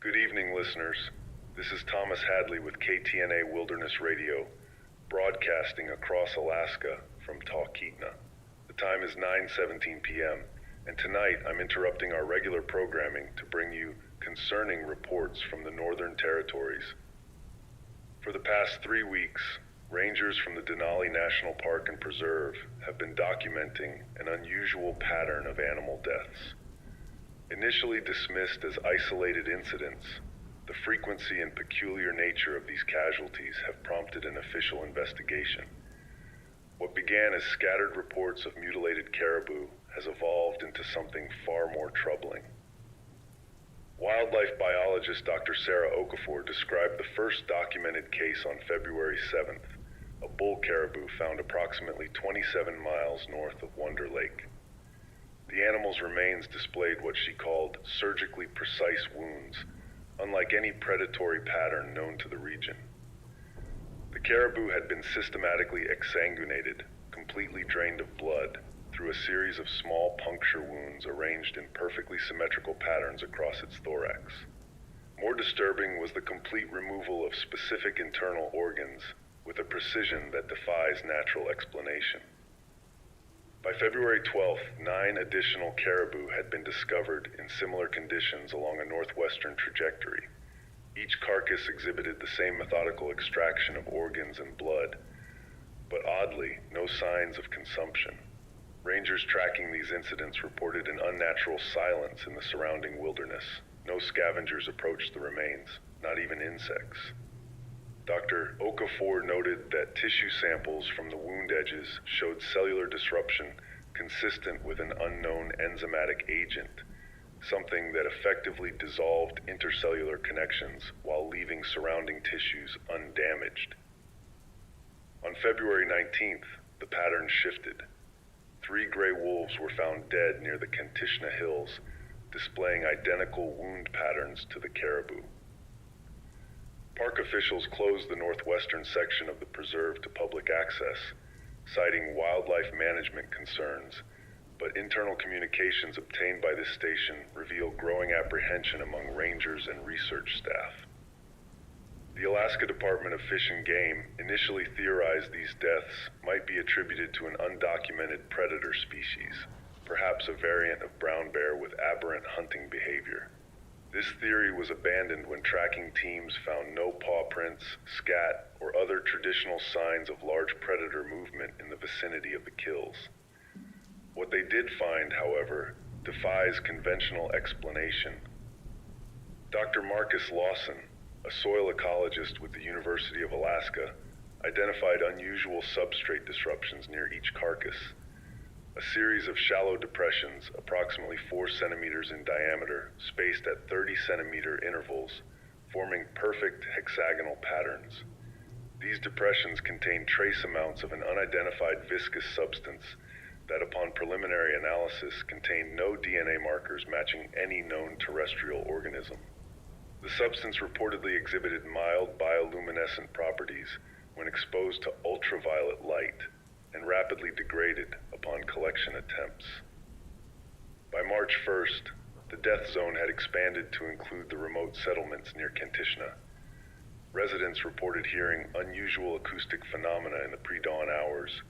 Good evening, listeners. This is Thomas Hadley with KTNA Wilderness Radio, broadcasting across Alaska from Talkeetna. The time is 9:17 p.m., and tonight I'm interrupting our regular programming to bring you concerning reports from the Northern Territories. For the past 3 weeks, rangers from the Denali National Park and Preserve have been documenting an unusual pattern of animal deaths. Initially dismissed as isolated incidents, the frequency and peculiar nature of these casualties have prompted an official investigation. What began as scattered reports of mutilated caribou has evolved into something far more troubling. Wildlife biologist Dr. Sarah Okafor described the first documented case on February 7th, a bull caribou found approximately 27 miles north of Wonder Lake. The animal's remains displayed what she called surgically precise wounds, unlike any predatory pattern known to the region. The caribou had been systematically exsanguinated, completely drained of blood, through a series of small puncture wounds arranged in perfectly symmetrical patterns across its thorax. More disturbing was the complete removal of specific internal organs with a precision that defies natural explanation. By February 12th, 9 additional caribou had been discovered in similar conditions along a northwestern trajectory. Each carcass exhibited the same methodical extraction of organs and blood, but oddly, no signs of consumption. Rangers tracking these incidents reported an unnatural silence in the surrounding wilderness. No scavengers approached the remains, not even insects. Dr. Okafor noted that tissue samples from the wound edges showed cellular disruption consistent with an unknown enzymatic agent, something that effectively dissolved intercellular connections while leaving surrounding tissues undamaged. On February 19th, the pattern shifted. 3 gray wolves were found dead near the Kantishna Hills, displaying identical wound patterns to the caribou. Park officials closed the northwestern section of the preserve to public access, citing wildlife management concerns, but internal communications obtained by this station reveal growing apprehension among rangers and research staff. The Alaska Department of Fish and Game initially theorized these deaths might be attributed to an undocumented predator species, perhaps a variant of brown bear with aberrant hunting behavior. This theory was abandoned when tracking teams found no paw prints, scat, or other traditional signs of large predator movement in the vicinity of the kills. What they did find, however, defies conventional explanation. Dr. Marcus Lawson, a soil ecologist with the University of Alaska, identified unusual substrate disruptions near each carcass. A series of shallow depressions, approximately 4 centimeters in diameter, spaced at 30-centimeter intervals, forming perfect hexagonal patterns. These depressions contain trace amounts of an unidentified viscous substance that, upon preliminary analysis, contained no DNA markers matching any known terrestrial organism. The substance reportedly exhibited mild bioluminescent properties when exposed to ultraviolet light, and rapidly degraded upon collection attempts. By March 1st, the death zone had expanded to include the remote settlements near Kantishna. Residents reported hearing unusual acoustic phenomena in the pre-dawn hours,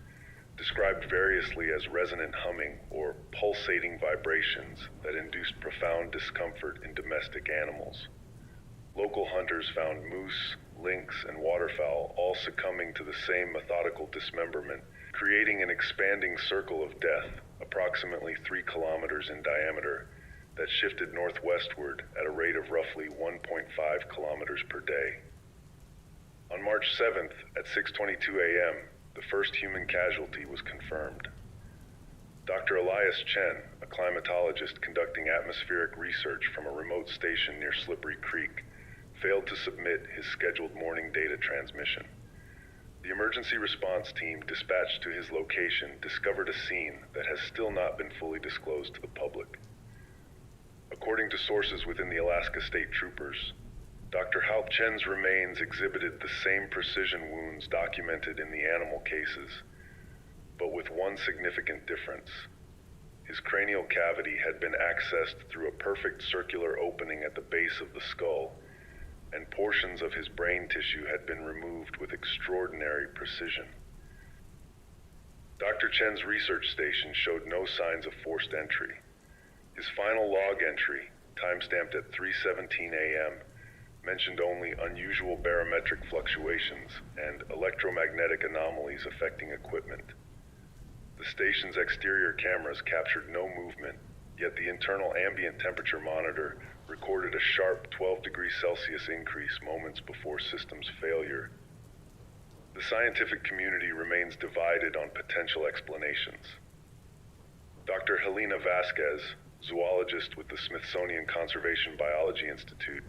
described variously as resonant humming or pulsating vibrations that induced profound discomfort in domestic animals. Local hunters found moose, lynx, and waterfowl all succumbing to the same methodical dismemberment, creating an expanding circle of death, approximately 3 kilometers in diameter, that shifted northwestward at a rate of roughly 1.5 kilometers per day. On March 7th at 6:22 a.m., the first human casualty was confirmed. Dr. Elias Chen, a climatologist conducting atmospheric research from a remote station near Slippery Creek, failed to submit his scheduled morning data transmission. The emergency response team dispatched to his location discovered a scene that has still not been fully disclosed to the public. According to sources within the Alaska State Troopers, Dr. Halp Chen's remains exhibited the same precision wounds documented in the animal cases, but with one significant difference. His cranial cavity had been accessed through a perfect circular opening at the base of the skull, and portions of his brain tissue had been removed with extraordinary precision. Dr. Chen's research station showed no signs of forced entry. His final log entry, timestamped at 3:17 a.m., mentioned only unusual barometric fluctuations and electromagnetic anomalies affecting equipment. The station's exterior cameras captured no movement, yet the internal ambient temperature monitor recorded a sharp 12 degrees Celsius increase moments before systems failure. The scientific community remains divided on potential explanations. Dr. Helena Vasquez, zoologist with the Smithsonian Conservation Biology Institute,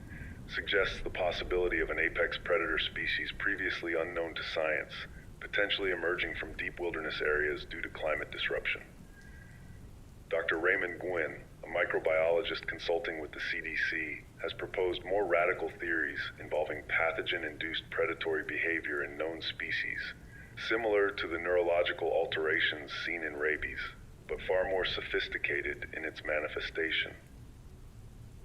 suggests the possibility of an apex predator species previously unknown to science, potentially emerging from deep wilderness areas due to climate disruption. Dr. Raymond Gwynn, a microbiologist consulting with the CDC, has proposed more radical theories involving pathogen-induced predatory behavior in known species, similar to the neurological alterations seen in rabies, but far more sophisticated in its manifestation.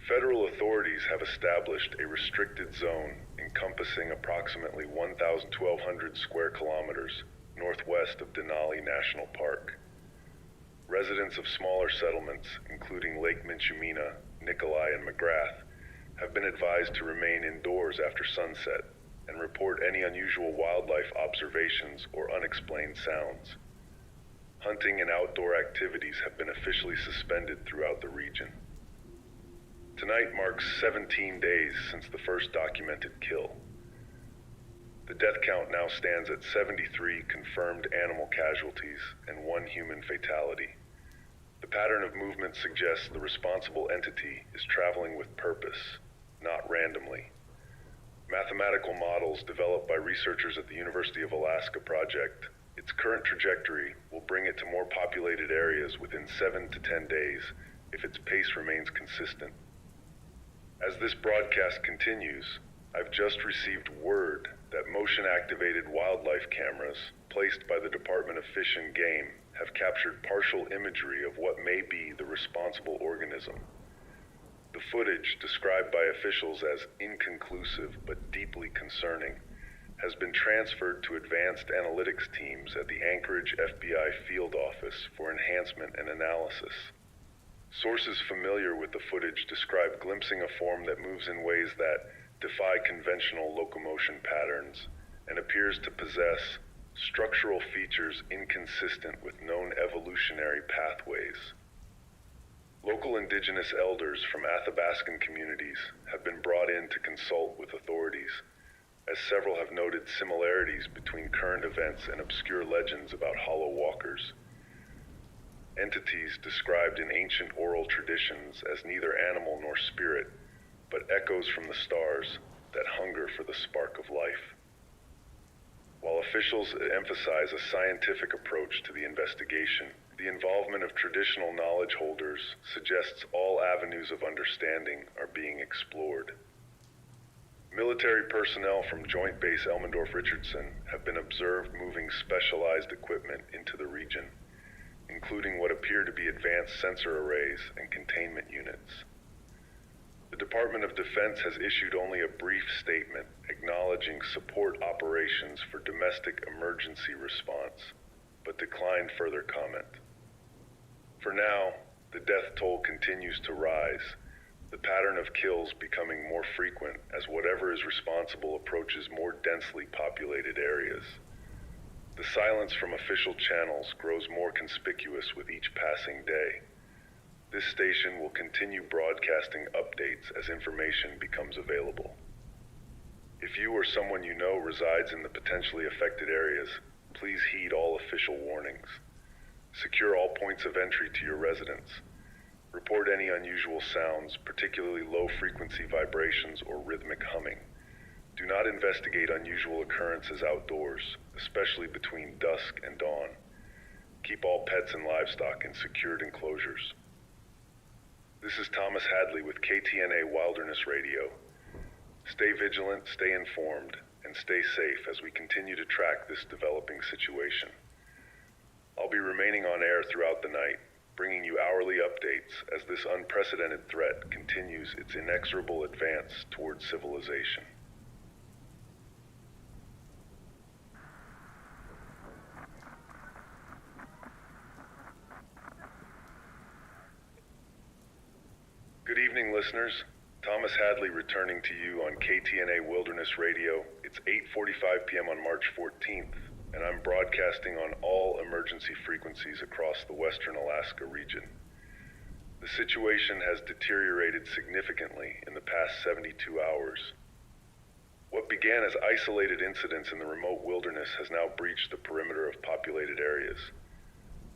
Federal authorities have established a restricted zone encompassing approximately 1,200 square kilometers northwest of Denali National Park. Residents of smaller settlements, including Lake Minchumina, Nikolai, and McGrath, have been advised to remain indoors after sunset and report any unusual wildlife observations or unexplained sounds. Hunting and outdoor activities have been officially suspended throughout the region. Tonight marks 17 days since the first documented kill. The death count now stands at 73 confirmed animal casualties and 1 human fatality. The pattern of movement suggests the responsible entity is traveling with purpose, not randomly. Mathematical models developed by researchers at the University of Alaska project its current trajectory will bring it to more populated areas within 7 to 10 days if its pace remains consistent. As this broadcast continues, I've just received word that motion-activated wildlife cameras placed by the Department of Fish and Game have captured partial imagery of what may be the responsible organism. The footage, described by officials as inconclusive but deeply concerning, has been transferred to advanced analytics teams at the Anchorage FBI field office for enhancement and analysis. Sources familiar with the footage describe glimpsing a form that moves in ways that defy conventional locomotion patterns and appears to possess structural features inconsistent with known evolutionary pathways. Local indigenous elders from Athabascan communities have been brought in to consult with authorities, as several have noted similarities between current events and obscure legends about hollow walkers. Entities described in ancient oral traditions as neither animal nor spirit, but echoes from the stars that hunger for the spark of life. While officials emphasize a scientific approach to the investigation, the involvement of traditional knowledge holders suggests all avenues of understanding are being explored. Military personnel from Joint Base Elmendorf-Richardson have been observed moving specialized equipment into the region, including what appear to be advanced sensor arrays and containment units. The Department of Defense has issued only a brief statement acknowledging support operations for domestic emergency response, but declined further comment. For now, the death toll continues to rise, the pattern of kills becoming more frequent as whatever is responsible approaches more densely populated areas. The silence from official channels grows more conspicuous with each passing day. This station will continue broadcasting updates as information becomes available. If you or someone you know resides in the potentially affected areas, please heed all official warnings. Secure all points of entry to your residence. Report any unusual sounds, particularly low-frequency vibrations or rhythmic humming. Do not investigate unusual occurrences outdoors, especially between dusk and dawn. Keep all pets and livestock in secured enclosures. This is Thomas Hadley with KTNA Wilderness Radio. Stay vigilant, stay informed, and stay safe as we continue to track this developing situation. I'll be remaining on air throughout the night, bringing you hourly updates as this unprecedented threat continues its inexorable advance towards civilization. Good evening, listeners. Thomas Hadley returning to you on KTNA Wilderness Radio. It's 8:45 p.m. on March 14th, and I'm broadcasting on all emergency frequencies across the western Alaska region. The situation has deteriorated significantly in the past 72 hours. What began as isolated incidents in the remote wilderness has now breached the perimeter of populated areas.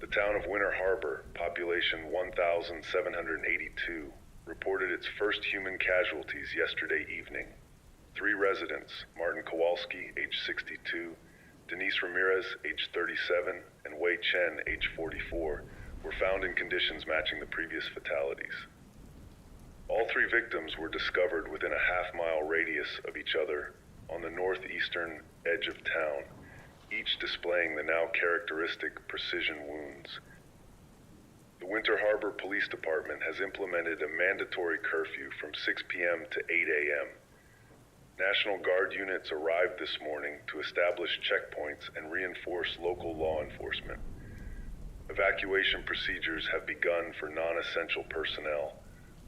The town of Winter Harbor, population 1,782, reported its first human casualties yesterday evening. 3 residents, Martin Kowalski, age 62, Denise Ramirez, age 37, and Wei Chen, age 44, were found in conditions matching the previous fatalities. All 3 victims were discovered within a half-mile radius of each other on the northeastern edge of town, each displaying the now characteristic precision wounds. The Winter Harbor Police Department has implemented a mandatory curfew from 6 p.m. to 8 a.m. National Guard units arrived this morning to establish checkpoints and reinforce local law enforcement. Evacuation procedures have begun for non-essential personnel,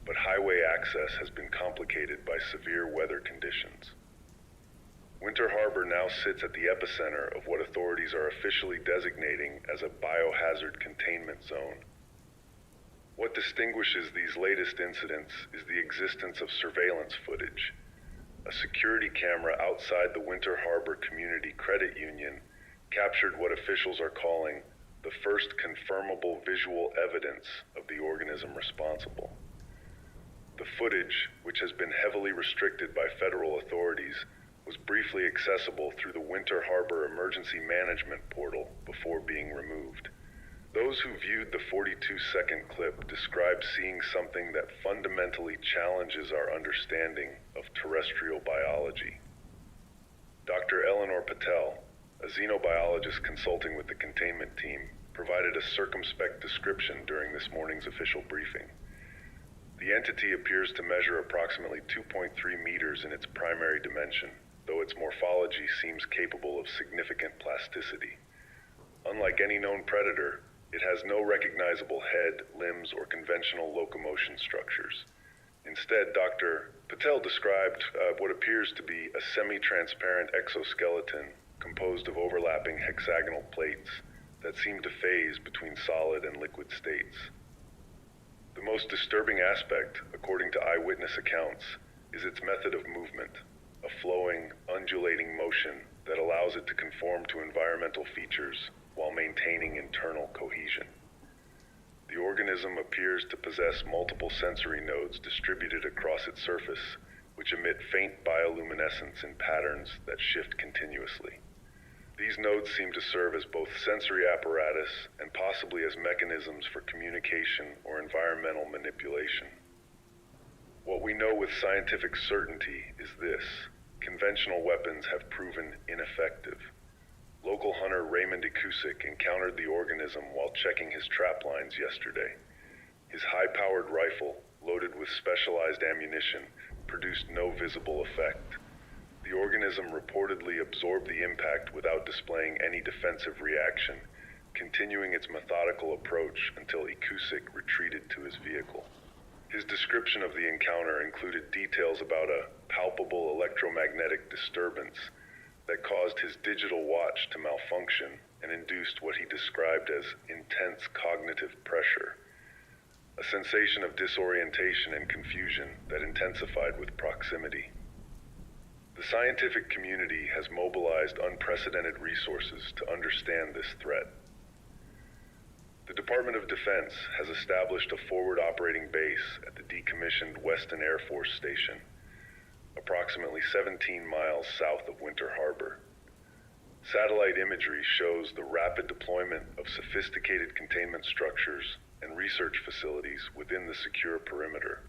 but highway access has been complicated by severe weather conditions. Winter Harbor now sits at the epicenter of what authorities are officially designating as a biohazard containment zone. What distinguishes these latest incidents is the existence of surveillance footage. A security camera outside the Winter Harbor Community Credit Union captured what officials are calling the first confirmable visual evidence of the organism responsible. The footage, which has been heavily restricted by federal authorities, was briefly accessible through the Winter Harbor Emergency Management Portal before being removed. Those who viewed the 42-second clip described seeing something that fundamentally challenges our understanding of terrestrial biology. Dr. Eleanor Patel, a xenobiologist consulting with the containment team, provided a circumspect description during this morning's official briefing. The entity appears to measure approximately 2.3 meters in its primary dimension, though its morphology seems capable of significant plasticity. Unlike any known predator, it has no recognizable head, limbs, or conventional locomotion structures. Instead, Dr. Patel described what appears to be a semi-transparent exoskeleton composed of overlapping hexagonal plates that seem to phase between solid and liquid states. The most disturbing aspect, according to eyewitness accounts, is its method of movement, a flowing, undulating motion that allows it to conform to environmental features while maintaining internal cohesion. The organism appears to possess multiple sensory nodes distributed across its surface, which emit faint bioluminescence in patterns that shift continuously. These nodes seem to serve as both sensory apparatus and possibly as mechanisms for communication or environmental manipulation. What we know with scientific certainty is this: conventional weapons have proven ineffective. Local hunter Raymond Ikusick encountered the organism while checking his trap lines yesterday. His high-powered rifle, loaded with specialized ammunition, produced no visible effect. The organism reportedly absorbed the impact without displaying any defensive reaction, continuing its methodical approach until Ikusick retreated to his vehicle. His description of the encounter included details about a palpable electromagnetic disturbance that caused his digital watch to malfunction and induced what he described as intense cognitive pressure, a sensation of disorientation and confusion that intensified with proximity. The scientific community has mobilized unprecedented resources to understand this threat. The Department of Defense has established a forward operating base at the decommissioned Weston Air Force Station, approximately 17 miles south of Winter Harbor. Satellite imagery shows the rapid deployment of sophisticated containment structures and research facilities within the secure perimeter.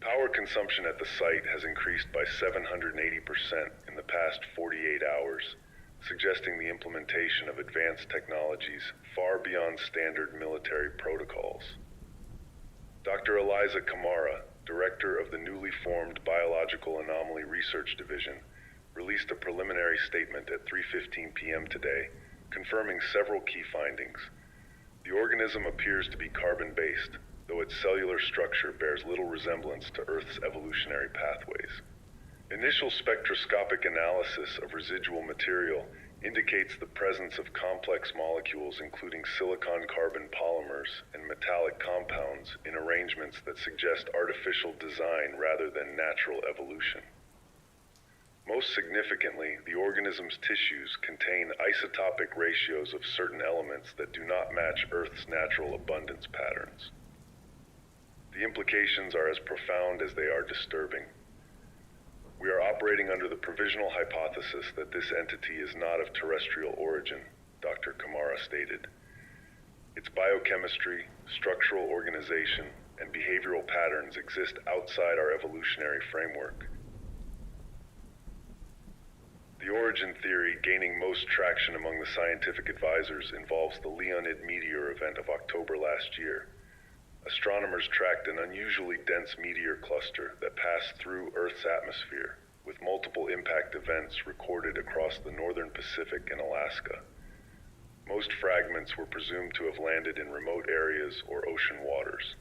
Power consumption at the site has increased by 780% in the past 48 hours, suggesting the implementation of advanced technologies far beyond standard military protocols. Dr. Eliza Kamara, director of the newly formed Biological Anomaly Research Division, released a preliminary statement at 3:15 p.m. today, confirming several key findings. The organism appears to be carbon-based, though its cellular structure bears little resemblance to Earth's evolutionary pathways. Initial spectroscopic analysis of residual material indicates the presence of complex molecules including silicon-carbon polymers and metallic compounds in arrangements that suggest artificial design rather than natural evolution. Most significantly, the organism's tissues contain isotopic ratios of certain elements that do not match Earth's natural abundance patterns. The implications are as profound as they are disturbing. We are operating under the provisional hypothesis that this entity is not of terrestrial origin, Dr. Kamara stated. Its biochemistry, structural organization, and behavioral patterns exist outside our evolutionary framework. The origin theory gaining most traction among the scientific advisors involves the Leonid meteor event of October last year. Astronomers tracked an unusually dense meteor cluster that passed through Earth's atmosphere, with multiple impact events recorded across the northern Pacific and Alaska. Most fragments were presumed to have landed in remote areas or ocean waters.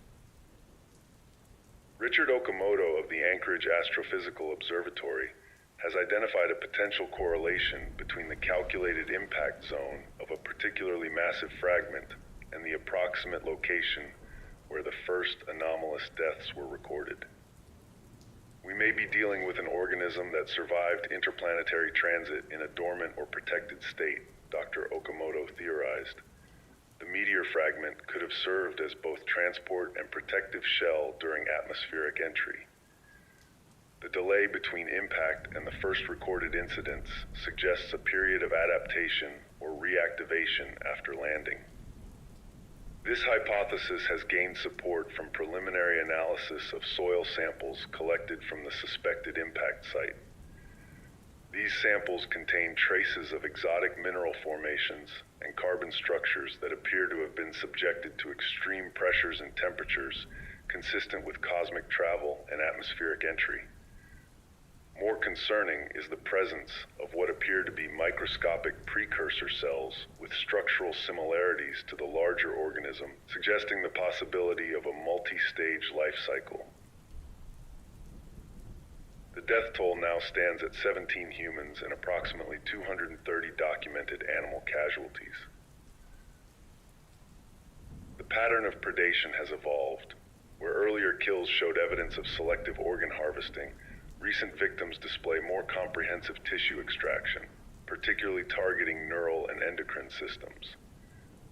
Richard Okamoto of the Anchorage Astrophysical Observatory has identified a potential correlation between the calculated impact zone of a particularly massive fragment and the approximate location where the first anomalous deaths were recorded. We may be dealing with an organism that survived interplanetary transit in a dormant or protected state, Dr. Okamoto theorized. The meteor fragment could have served as both transport and protective shell during atmospheric entry. The delay between impact and the first recorded incidents suggests a period of adaptation or reactivation after landing. This hypothesis has gained support from preliminary analysis of soil samples collected from the suspected impact site. These samples contain traces of exotic mineral formations and carbon structures that appear to have been subjected to extreme pressures and temperatures consistent with cosmic travel and atmospheric entry. More concerning is the presence of what appear to be microscopic precursor cells with structural similarities to the larger organism, suggesting the possibility of a multi-stage life cycle. The death toll now stands at 17 humans and approximately 230 documented animal casualties. The pattern of predation has evolved. Where earlier kills showed evidence of selective organ harvesting, recent victims display more comprehensive tissue extraction, particularly targeting neural and endocrine systems.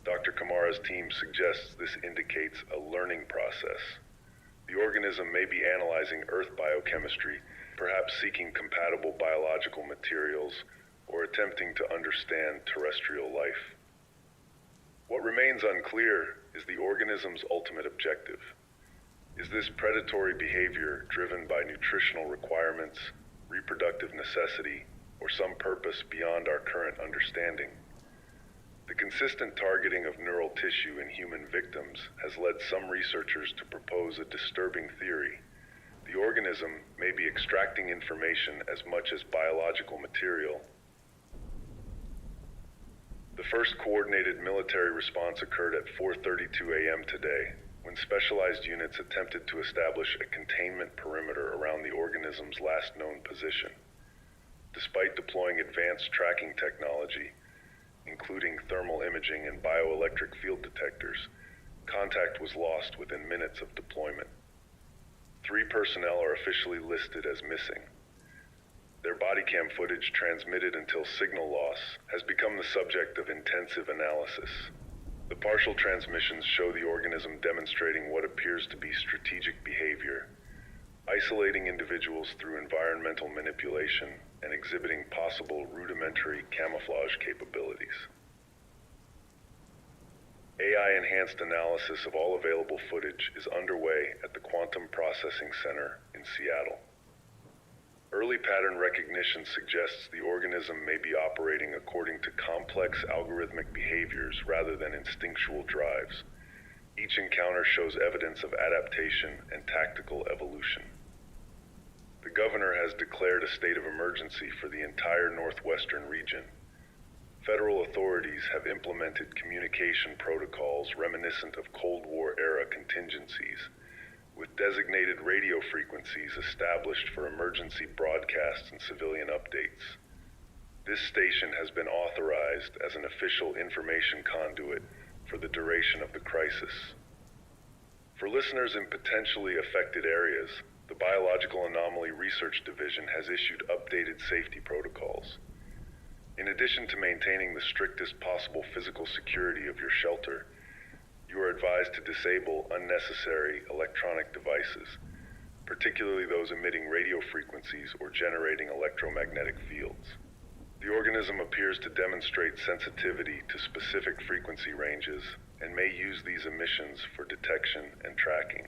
Dr. Kamara's team suggests this indicates a learning process. The organism may be analyzing Earth biochemistry, perhaps seeking compatible biological materials, or attempting to understand terrestrial life. What remains unclear is the organism's ultimate objective. Is this predatory behavior driven by nutritional requirements, reproductive necessity, or some purpose beyond our current understanding? The consistent targeting of neural tissue in human victims has led some researchers to propose a disturbing theory. The organism may be extracting information as much as biological material. The first coordinated military response occurred at 4:32 a.m. today, when specialized units attempted to establish a containment perimeter around the organism's last known position. Despite deploying advanced tracking technology, including thermal imaging and bioelectric field detectors, contact was lost within minutes of deployment. 3 personnel are officially listed as missing. Their body cam footage transmitted until signal loss has become the subject of intensive analysis. The partial transmissions show the organism demonstrating what appears to be strategic behavior, isolating individuals through environmental manipulation and exhibiting possible rudimentary camouflage capabilities. AI-enhanced analysis of all available footage is underway at the Quantum Processing Center in Seattle. Early pattern recognition suggests the organism may be operating according to complex algorithmic behaviors rather than instinctual drives. Each encounter shows evidence of adaptation and tactical evolution. The governor has declared a state of emergency for the entire northwestern region. Federal authorities have implemented communication protocols reminiscent of Cold War-era contingencies, with designated radio frequencies established for emergency broadcasts and civilian updates. This station has been authorized as an official information conduit for the duration of the crisis. For listeners in potentially affected areas, the Biological Anomaly Research Division has issued updated safety protocols. In addition to maintaining the strictest possible physical security of your shelter, you are advised to disable unnecessary electronic devices, particularly those emitting radio frequencies or generating electromagnetic fields. The organism appears to demonstrate sensitivity to specific frequency ranges and may use these emissions for detection and tracking.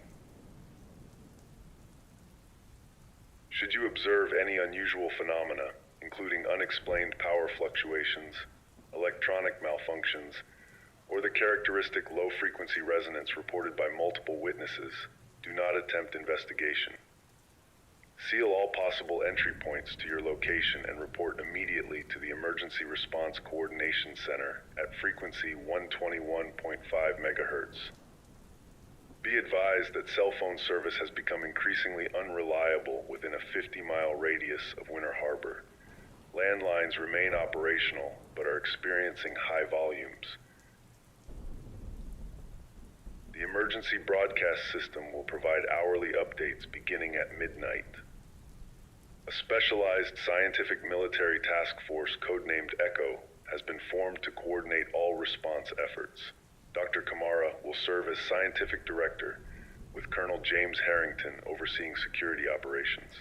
Should you observe any unusual phenomena, including unexplained power fluctuations, electronic malfunctions, or the characteristic low-frequency resonance reported by multiple witnesses, do not attempt investigation. Seal all possible entry points to your location and report immediately to the Emergency Response Coordination Center at frequency 121.5 MHz. Be advised that cell phone service has become increasingly unreliable within a 50-mile radius of Winter Harbor. Landlines remain operational, but are experiencing high volumes. The emergency broadcast system will provide hourly updates beginning at midnight. A specialized scientific military task force codenamed ECHO has been formed to coordinate all response efforts. Dr. Kamara will serve as scientific director, with Colonel James Harrington overseeing security operations.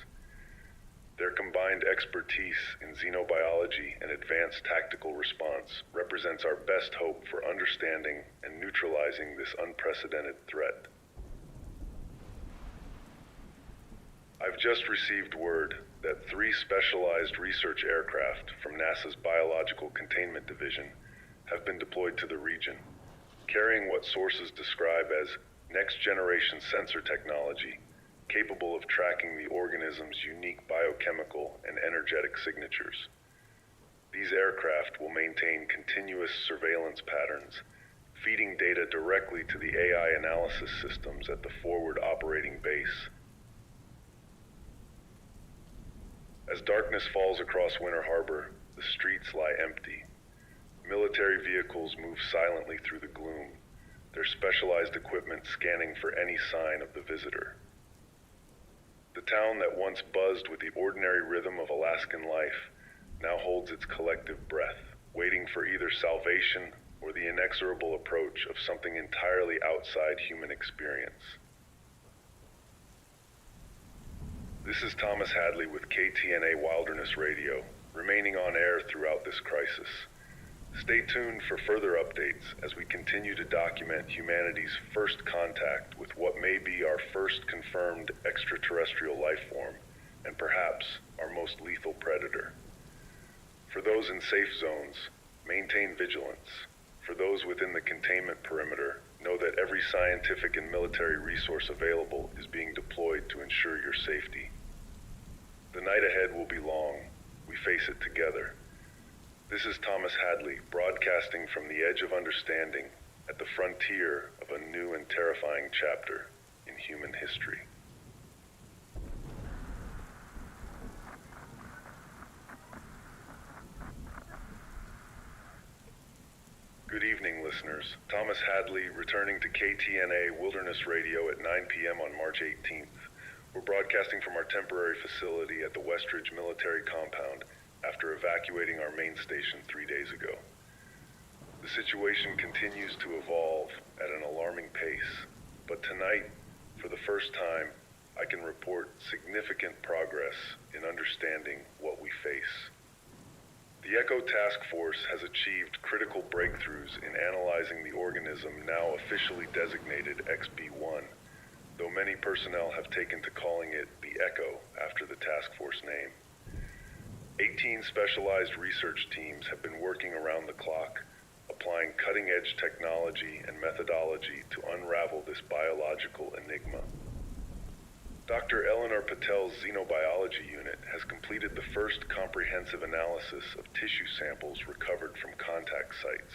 Their combined expertise in xenobiology and advanced tactical response represents our best hope for understanding and neutralizing this unprecedented threat. I've just received word that 3 specialized research aircraft from NASA's Biological Containment Division have been deployed to the region, carrying what sources describe as next-generation sensor technology capable of tracking the organism's unique biochemical and energetic signatures. These aircraft will maintain continuous surveillance patterns, feeding data directly to the AI analysis systems at the forward operating base. As darkness falls across Winter Harbor, the streets lie empty. Military vehicles move silently through the gloom, their specialized equipment scanning for any sign of the visitor. The town that once buzzed with the ordinary rhythm of Alaskan life now holds its collective breath, waiting for either salvation or the inexorable approach of something entirely outside human experience. This is Thomas Hadley with KTNA Wilderness Radio, remaining on air throughout this crisis. Stay tuned for further updates as we continue to document humanity's first contact with what may be our first confirmed extraterrestrial life form, and perhaps our most lethal predator. For those in safe zones, maintain vigilance. For those within the containment perimeter, know that every scientific and military resource available is being deployed to ensure your safety. The night ahead will be long. We face it together. This is Thomas Hadley, broadcasting from the edge of understanding at the frontier of a new and terrifying chapter in human history. Good evening, listeners. Thomas Hadley returning to KTNA Wilderness Radio at 9 p.m. on March 18th. We're broadcasting from our temporary facility at the Westridge Military Compound after evacuating our main station 3 days ago. The situation continues to evolve at an alarming pace, but tonight, for the first time, I can report significant progress in understanding what we face. The ECHO Task Force has achieved critical breakthroughs in analyzing the organism now officially designated XB1, though many personnel have taken to calling it the Echo after the task force name. 18 specialized research teams have been working around the clock, applying cutting-edge technology and methodology to unravel this biological enigma. Dr. Eleanor Patel's xenobiology unit has completed the first comprehensive analysis of tissue samples recovered from contact sites.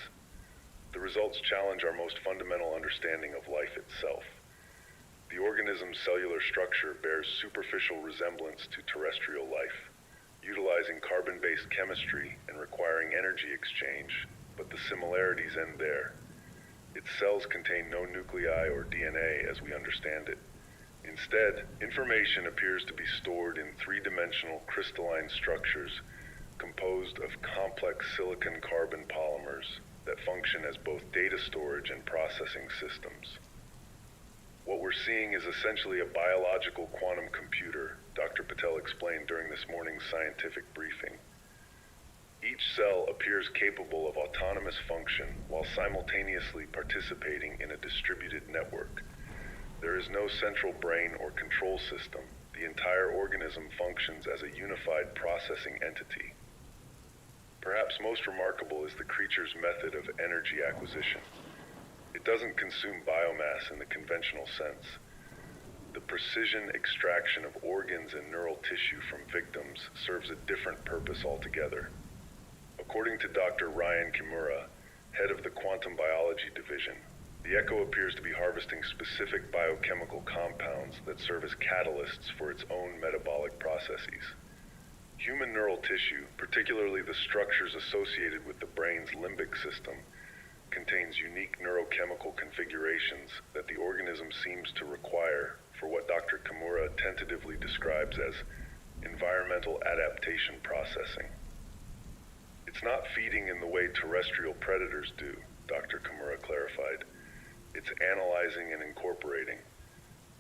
The results challenge our most fundamental understanding of life itself. The organism's cellular structure bears superficial resemblance to terrestrial life, utilizing carbon-based chemistry and requiring energy exchange, but the similarities end there. Its cells contain no nuclei or DNA as we understand it. Instead, information appears to be stored in three-dimensional crystalline structures composed of complex silicon-carbon polymers that function as both data storage and processing systems. What we're seeing is essentially a biological quantum computer, Dr. Patel explained during this morning's scientific briefing. Each cell appears capable of autonomous function while simultaneously participating in a distributed network. There is no central brain or control system. The entire organism functions as a unified processing entity. Perhaps most remarkable is the creature's method of energy acquisition. It doesn't consume biomass in the conventional sense. The precision extraction of organs and neural tissue from victims serves a different purpose altogether. According to Dr. Ryan Kimura, head of the Quantum Biology Division, the Echo appears to be harvesting specific biochemical compounds that serve as catalysts for its own metabolic processes. Human neural tissue, particularly the structures associated with the brain's limbic system, contains unique neurochemical configurations that the organism seems to require for what Dr. Kimura tentatively describes as environmental adaptation processing. It's not feeding in the way terrestrial predators do, Dr. Kimura clarified. It's analyzing and incorporating.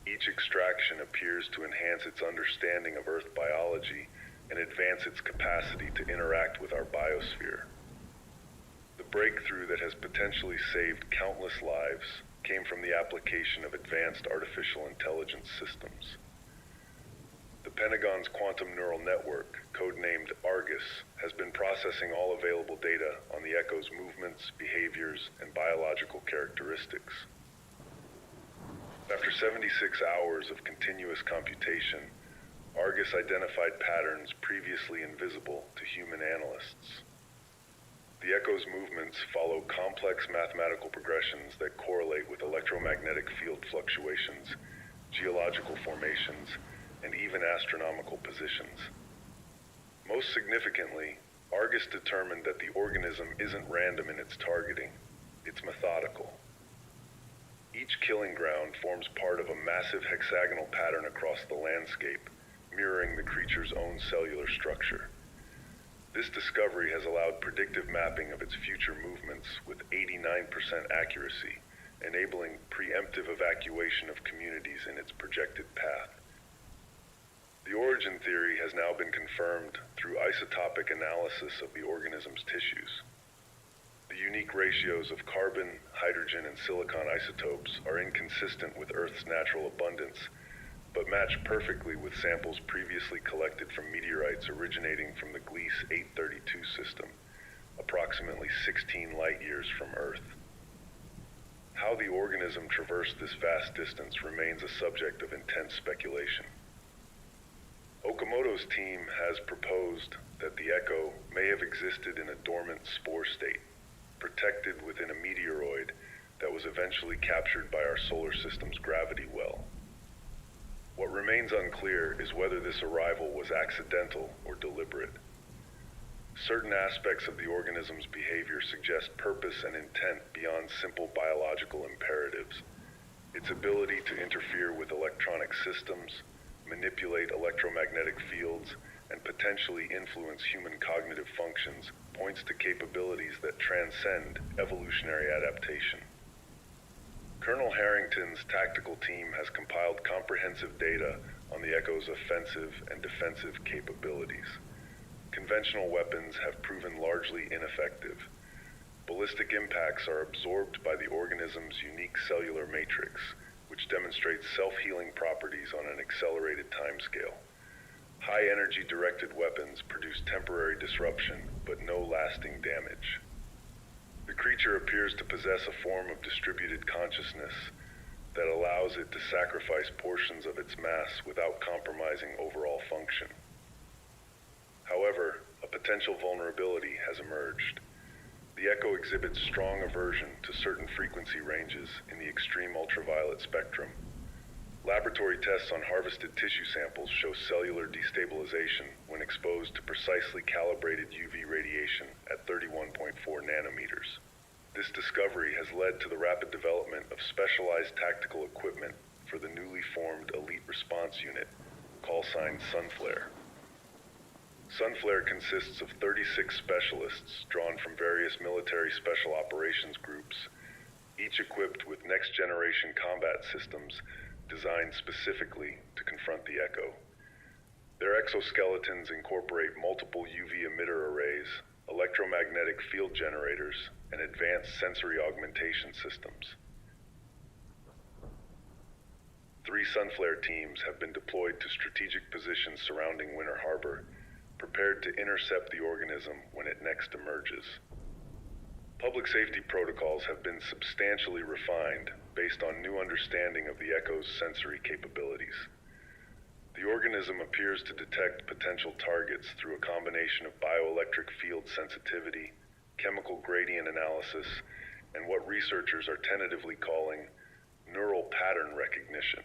Each extraction appears to enhance its understanding of Earth biology and advance its capacity to interact with our biosphere. The breakthrough that has potentially saved countless lives came from the application of advanced artificial intelligence systems. The Pentagon's quantum neural network, codenamed Argus, has been processing all available data on the Echo's movements, behaviors, and biological characteristics. After 76 hours of continuous computation, Argus identified patterns previously invisible to human analysts. The Echo's movements follow complex mathematical progressions that correlate with electromagnetic field fluctuations, geological formations, and even astronomical positions. Most significantly, Argus determined that the organism isn't random in its targeting, it's methodical. Each killing ground forms part of a massive hexagonal pattern across the landscape, mirroring the creature's own cellular structure. This discovery has allowed predictive mapping of its future movements with 89% accuracy, enabling preemptive evacuation of communities in its projected path. The origin theory has now been confirmed through isotopic analysis of the organism's tissues. The unique ratios of carbon, hydrogen, and silicon isotopes are inconsistent with Earth's natural abundance, but match perfectly with samples previously collected from meteorites originating from the Gliese 832 system, approximately 16 light-years from Earth. How the organism traversed this vast distance remains a subject of intense speculation. Okamoto's team has proposed that the Echo may have existed in a dormant spore state, protected within a meteoroid that was eventually captured by our solar system's gravity well. What remains unclear is whether this arrival was accidental or deliberate. Certain aspects of the organism's behavior suggest purpose and intent beyond simple biological imperatives. Its ability to interfere with electronic systems, manipulate electromagnetic fields, and potentially influence human cognitive functions points to capabilities that transcend evolutionary adaptation. Colonel Harrington's tactical team has compiled comprehensive data on the Echo's offensive and defensive capabilities. Conventional weapons have proven largely ineffective. Ballistic impacts are absorbed by the organism's unique cellular matrix, which which demonstrates self-healing properties on an accelerated timescale. High-energy directed weapons produce temporary disruption, but no lasting damage. The creature appears to possess a form of distributed consciousness that allows it to sacrifice portions of its mass without compromising overall function. However, a potential vulnerability has emerged. The Echo exhibits strong aversion to certain frequency ranges in the extreme ultraviolet spectrum. Laboratory tests on harvested tissue samples show cellular destabilization when exposed to precisely calibrated UV radiation at 31.4 nanometers. This discovery has led to the rapid development of specialized tactical equipment for the newly formed Elite Response Unit, callsign Sunflare. Sunflare consists of 36 specialists drawn from various military special operations groups, each equipped with next-generation combat systems designed specifically to confront the Echo. Their exoskeletons incorporate multiple UV emitter arrays, electromagnetic field generators, and advanced sensory augmentation systems. 3 Sunflare teams have been deployed to strategic positions surrounding Winter Harbor, prepared to intercept the organism when it next emerges. Public safety protocols have been substantially refined based on new understanding of the Echo's sensory capabilities. The organism appears to detect potential targets through a combination of bioelectric field sensitivity, chemical gradient analysis, and what researchers are tentatively calling neural pattern recognition,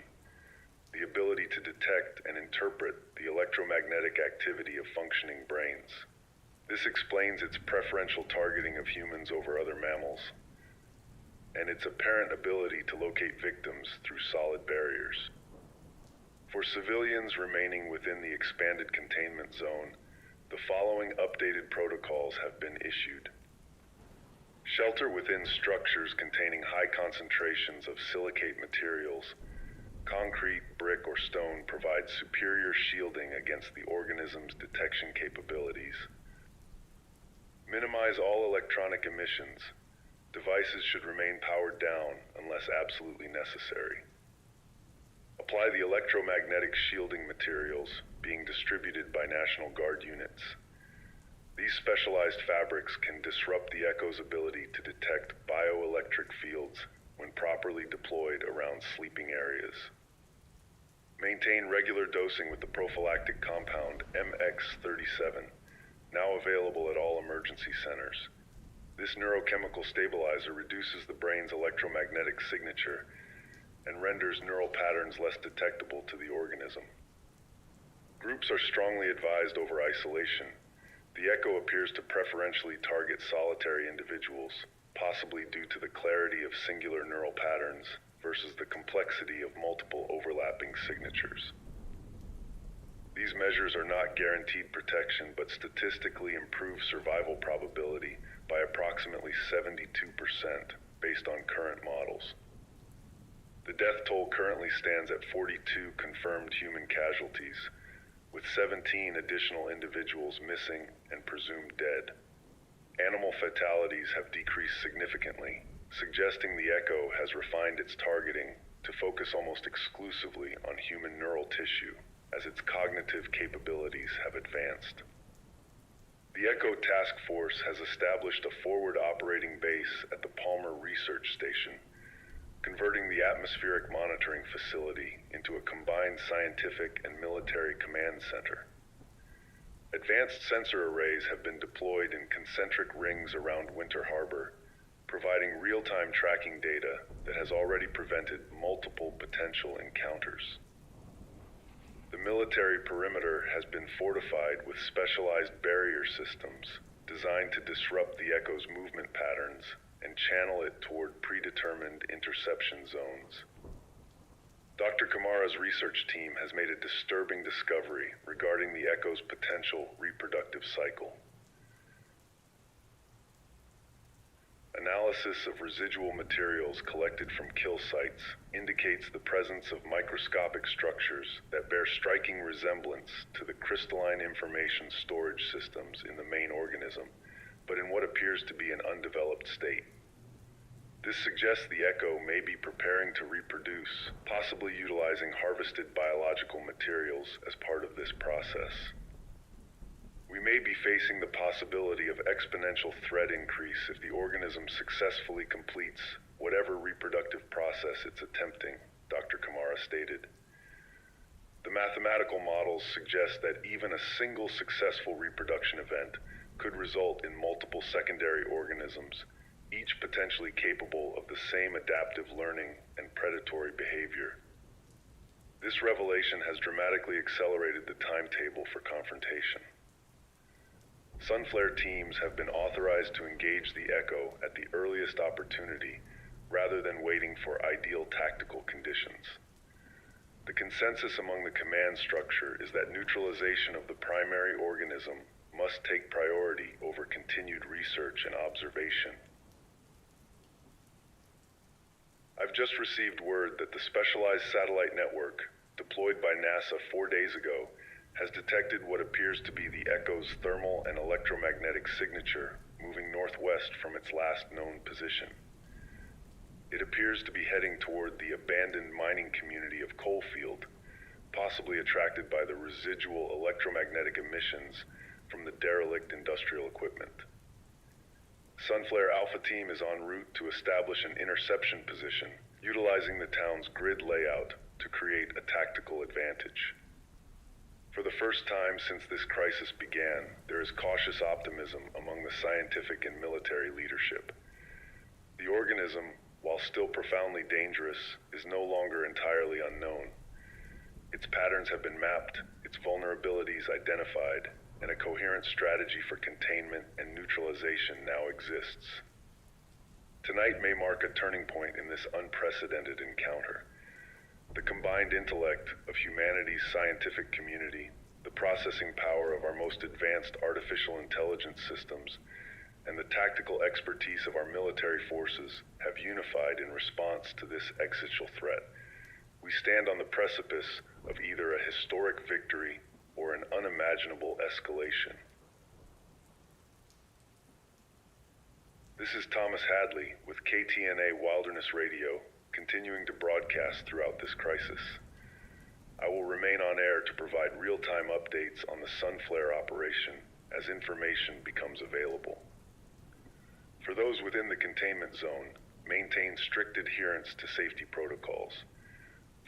the ability to detect and interpret the electromagnetic activity of functioning brains. This explains its preferential targeting of humans over other mammals, and its apparent ability to locate victims through solid barriers. For civilians remaining within the expanded containment zone, the following updated protocols have been issued. Shelter within structures containing high concentrations of silicate materials. Concrete, brick, or stone provides superior shielding against the organism's detection capabilities. Minimize all electronic emissions. Devices should remain powered down unless absolutely necessary. Apply the electromagnetic shielding materials being distributed by National Guard units. These specialized fabrics can disrupt the Echo's ability to detect bioelectric fields when properly deployed around sleeping areas. Maintain regular dosing with the prophylactic compound MX37, now available at all emergency centers. This neurochemical stabilizer reduces the brain's electromagnetic signature and renders neural patterns less detectable to the organism. Groups are strongly advised over isolation. The Echo appears to preferentially target solitary individuals, possibly due to the clarity of singular neural patterns versus the complexity of multiple overlapping signatures. These measures are not guaranteed protection, but statistically improve survival probability by approximately 72% based on current models. The death toll currently stands at 42 confirmed human casualties, with 17 additional individuals missing and presumed dead. Animal fatalities have decreased significantly, suggesting the Echo has refined its targeting to focus almost exclusively on human neural tissue as its cognitive capabilities have advanced. The Echo Task Force has established a forward operating base at the Palmer Research Station, converting the atmospheric monitoring facility into a combined scientific and military command center. Advanced sensor arrays have been deployed in concentric rings around Winter Harbor, providing real-time tracking data that has already prevented multiple potential encounters. The military perimeter has been fortified with specialized barrier systems designed to disrupt the Echo's movement patterns and channel it toward predetermined interception zones. Dr. Kamara's research team has made a disturbing discovery regarding the Echo's potential reproductive cycle. Analysis of residual materials collected from kill sites indicates the presence of microscopic structures that bear striking resemblance to the crystalline information storage systems in the main organism, but in what appears to be an undeveloped state. This suggests the echo may be preparing to reproduce, possibly utilizing harvested biological materials as part of this process. We may be facing the possibility of exponential threat increase if the organism successfully completes whatever reproductive process it's attempting, Dr. Kamara stated. The mathematical models suggest that even a single successful reproduction event could result in multiple secondary organisms, each potentially capable of the same adaptive learning and predatory behavior. This revelation has dramatically accelerated the timetable for confrontation. Sunflare teams have been authorized to engage the echo at the earliest opportunity rather than waiting for ideal tactical conditions. The consensus among the command structure is that neutralization of the primary organism must take priority over continued research and observation. I've just received word that the specialized satellite network, deployed by NASA 4 days ago, has detected what appears to be the echo's thermal and electromagnetic signature moving northwest from its last known position. It appears to be heading toward the abandoned mining community of Coalfield, possibly attracted by the residual electromagnetic emissions from the derelict industrial equipment. Sunflare Alpha Team is en route to establish an interception position, utilizing the town's grid layout to create a tactical advantage. For the first time since this crisis began, there is cautious optimism among the scientific and military leadership. The organism, while still profoundly dangerous, is no longer entirely unknown. Its patterns have been mapped, its vulnerabilities identified, and a coherent strategy for containment and neutralization now exists. Tonight may mark a turning point in this unprecedented encounter. The combined intellect of humanity's scientific community, the processing power of our most advanced artificial intelligence systems, and the tactical expertise of our military forces have unified in response to this existential threat. We stand on the precipice of either a historic victory or an unimaginable escalation. This is Thomas Hadley with KTNA Wilderness Radio, continuing to broadcast throughout this crisis. I will remain on air to provide real-time updates on the Sunflare operation as information becomes available. For those within the containment zone, maintain strict adherence to safety protocols.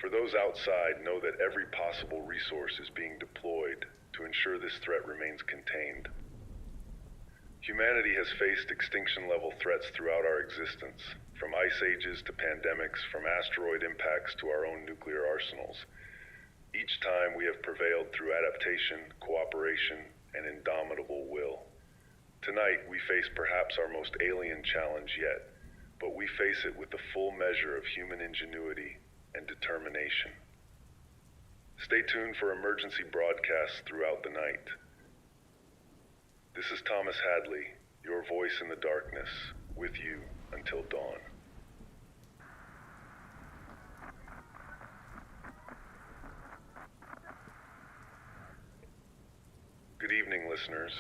For those outside, know that every possible resource is being deployed to ensure this threat remains contained. Humanity has faced extinction-level threats throughout our existence, from ice ages to pandemics, from asteroid impacts to our own nuclear arsenals. Each time we have prevailed through adaptation, cooperation, and indomitable will. Tonight we face perhaps our most alien challenge yet, but we face it with the full measure of human ingenuity and determination. Stay tuned for emergency broadcasts throughout the night. This is Thomas Hadley, your voice in the darkness, with you until dawn. Good evening, listeners.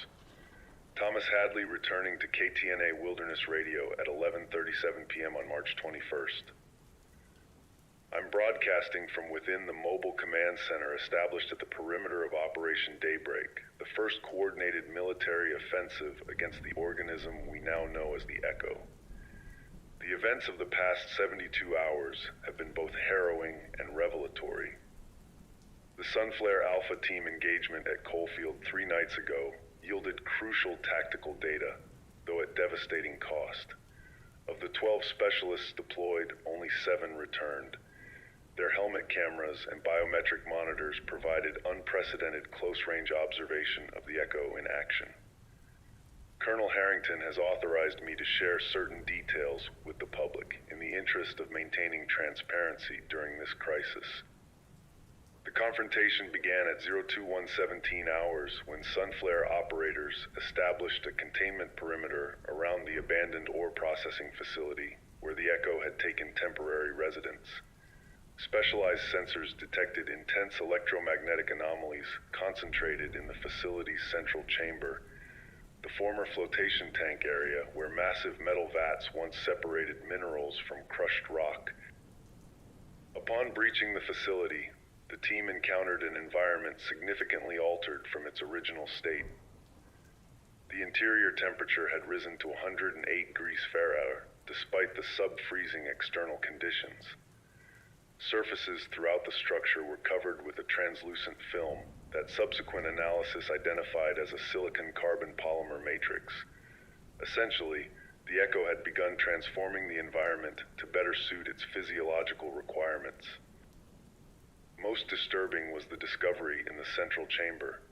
Thomas Hadley returning to KTNA Wilderness Radio at 11:37 p.m. on March 21st. I'm broadcasting from within the mobile command center established at the perimeter of Operation Daybreak, the first coordinated military offensive against the organism we now know as the Echo. The events of the past 72 hours have been both harrowing and revelatory. The Sunflare Alpha Team engagement at Coalfield 3 nights ago yielded crucial tactical data, though at devastating cost. Of the 12 specialists deployed, only 7 returned. Their helmet cameras and biometric monitors provided unprecedented close-range observation of the Echo in action. Colonel Harrington has authorized me to share certain details with the public in the interest of maintaining transparency during this crisis. The confrontation began at 02117 hours when Sunflare operators established a containment perimeter around the abandoned ore processing facility where the Echo had taken temporary residence. Specialized sensors detected intense electromagnetic anomalies concentrated in the facility's central chamber, the former flotation tank area where massive metal vats once separated minerals from crushed rock. Upon breaching the facility, the team encountered an environment significantly altered from its original state. The interior temperature had risen to 108 degrees Fahrenheit, despite the sub-freezing external conditions. Surfaces throughout the structure were covered with a translucent film that subsequent analysis identified as a silicon-carbon polymer matrix. Essentially, the Echo had begun transforming the environment to better suit its physiological requirements. Most disturbing was the discovery in the central chamber.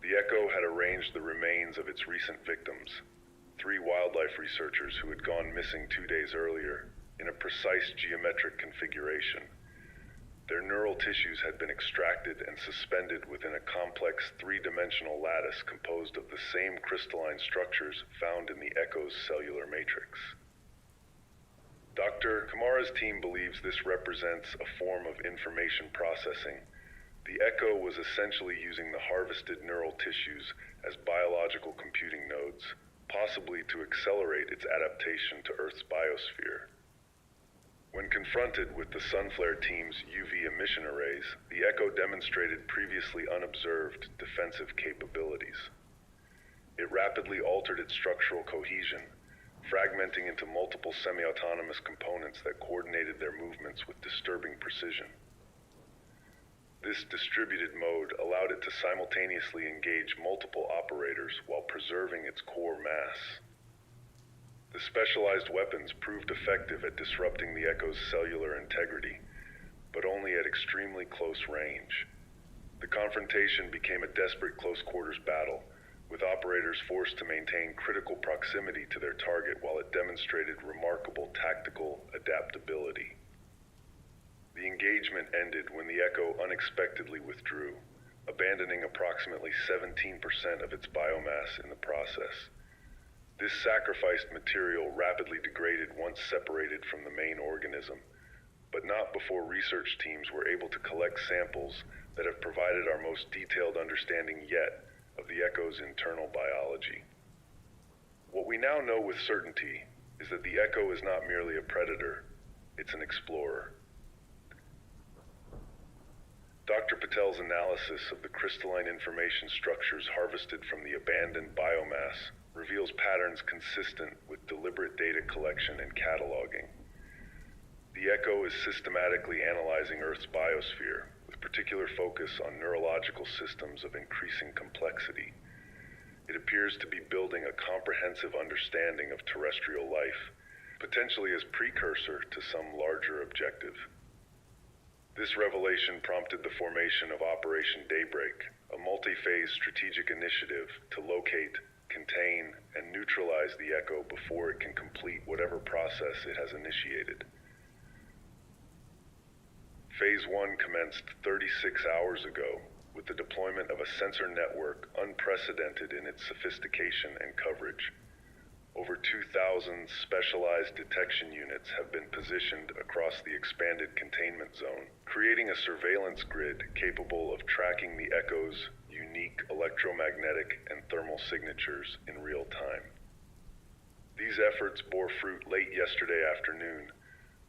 The Echo had arranged the remains of its recent victims, 3 wildlife researchers who had gone missing 2 days earlier, in a precise geometric configuration. Their neural tissues had been extracted and suspended within a complex 3-dimensional lattice composed of the same crystalline structures found in the Echo's cellular matrix. Dr. Kamara's team believes this represents a form of information processing. The Echo was essentially using the harvested neural tissues as biological computing nodes, possibly to accelerate its adaptation to Earth's biosphere. When confronted with the Sunflare team's UV emission arrays, the Echo demonstrated previously unobserved defensive capabilities. It rapidly altered its structural cohesion, fragmenting into multiple semi-autonomous components that coordinated their movements with disturbing precision. This distributed mode allowed it to simultaneously engage multiple operators while preserving its core mass. The specialized weapons proved effective at disrupting the Echo's cellular integrity, but only at extremely close range. The confrontation became a desperate close-quarters battle, with operators forced to maintain critical proximity to their target while it demonstrated remarkable tactical adaptability. The engagement ended when the Echo unexpectedly withdrew, abandoning approximately 17% of its biomass in the process. This sacrificed material rapidly degraded once separated from the main organism, but not before research teams were able to collect samples that have provided our most detailed understanding yet of the Echo's internal biology. What we now know with certainty is that the Echo is not merely a predator, it's an explorer. Dr. Patel's analysis of the crystalline information structures harvested from the abandoned biomass reveals patterns consistent with deliberate data collection and cataloging. The Echo is systematically analyzing Earth's biosphere, with particular focus on neurological systems of increasing complexity. It appears to be building a comprehensive understanding of terrestrial life, potentially as precursor to some larger objective. This revelation prompted the formation of Operation Daybreak, a multi-phase strategic initiative to locate, contain, and neutralize the Echo before it can complete whatever process it has initiated. Phase 1 commenced 36 hours ago with the deployment of a sensor network unprecedented in its sophistication and coverage. Over 2,000 specialized detection units have been positioned across the expanded containment zone, creating a surveillance grid capable of tracking the Echo's unique electromagnetic and thermal signatures in real time. These efforts bore fruit late yesterday afternoon,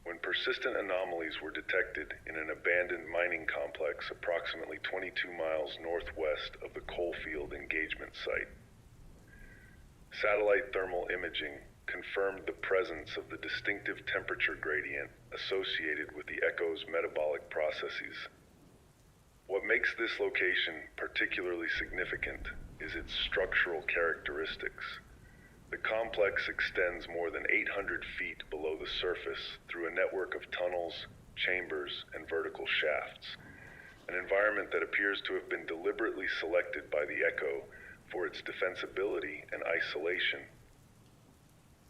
when persistent anomalies were detected in an abandoned mining complex approximately 22 miles northwest of the coalfield engagement site. Satellite thermal imaging confirmed the presence of the distinctive temperature gradient associated with the Echo's metabolic processes. What makes this location particularly significant is its structural characteristics. The complex extends more than 800 feet below the surface through a network of tunnels, chambers, and vertical shafts, an environment that appears to have been deliberately selected by the Echo for its defensibility and isolation.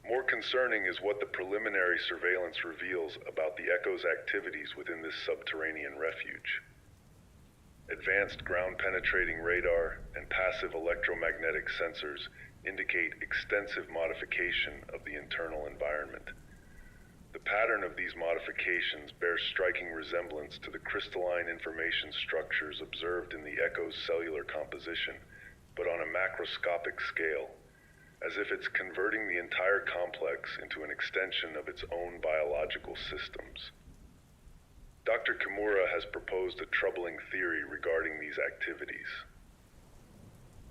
More concerning is what the preliminary surveillance reveals about the Echo's activities within this subterranean refuge. Advanced ground-penetrating radar and passive electromagnetic sensors indicate extensive modification of the internal environment. The pattern of these modifications bears striking resemblance to the crystalline information structures observed in the Echo's cellular composition, but on a macroscopic scale, as if it's converting the entire complex into an extension of its own biological systems. Dr. Kimura has proposed a troubling theory regarding these activities.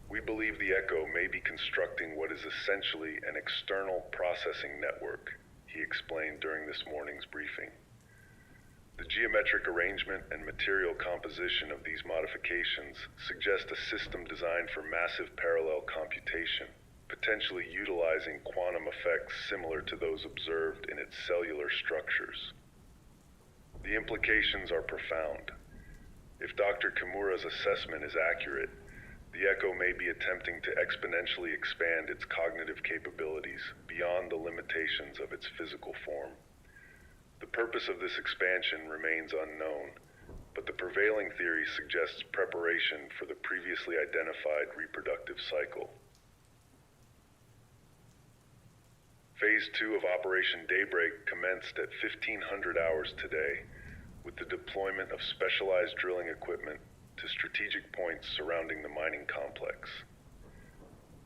We believe the Echo may be constructing what is essentially an external processing network, he explained during this morning's briefing. The geometric arrangement and material composition of these modifications suggest a system designed for massive parallel computation, potentially utilizing quantum effects similar to those observed in its cellular structures. The implications are profound. If Dr. Kimura's assessment is accurate, the Echo may be attempting to exponentially expand its cognitive capabilities beyond the limitations of its physical form. The purpose of this expansion remains unknown, but the prevailing theory suggests preparation for the previously identified reproductive cycle. Phase 2 of Operation Daybreak commenced at 1500 hours today, with the deployment of specialized drilling equipment to strategic points surrounding the mining complex.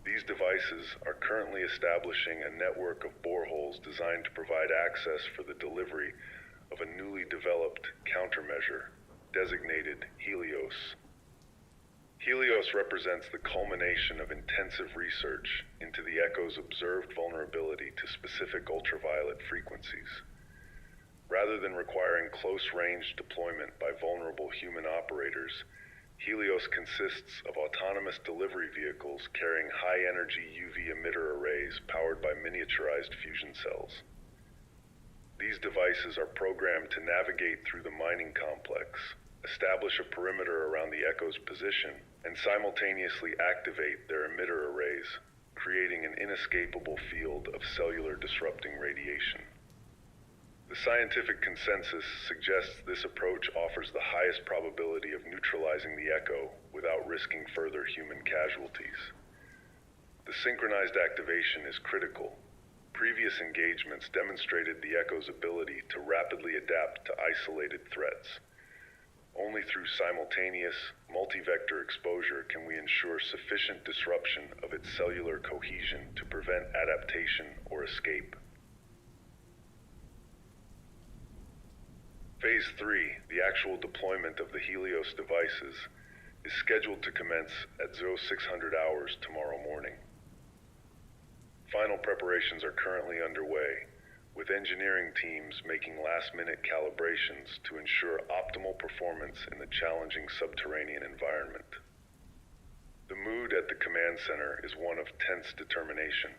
These devices are currently establishing a network of boreholes designed to provide access for the delivery of a newly developed countermeasure, designated Helios. Helios represents the culmination of intensive research into the Echo's observed vulnerability to specific ultraviolet frequencies. Rather than requiring close-range deployment by vulnerable human operators, Helios consists of autonomous delivery vehicles carrying high-energy UV emitter arrays powered by miniaturized fusion cells. These devices are programmed to navigate through the mining complex, establish a perimeter around the Echo's position, and simultaneously activate their emitter arrays, creating an inescapable field of cellular disrupting radiation. The scientific consensus suggests this approach offers the highest probability of neutralizing the Echo without risking further human casualties. The synchronized activation is critical. Previous engagements demonstrated the Echo's ability to rapidly adapt to isolated threats. Only through simultaneous, multi-vector exposure can we ensure sufficient disruption of its cellular cohesion to prevent adaptation or escape. Phase 3, the actual deployment of the Helios devices, is scheduled to commence at 0600 hours tomorrow morning. Final preparations are currently underway, with engineering teams making last-minute calibrations to ensure optimal performance in the challenging subterranean environment. The mood at the command center is one of tense determination.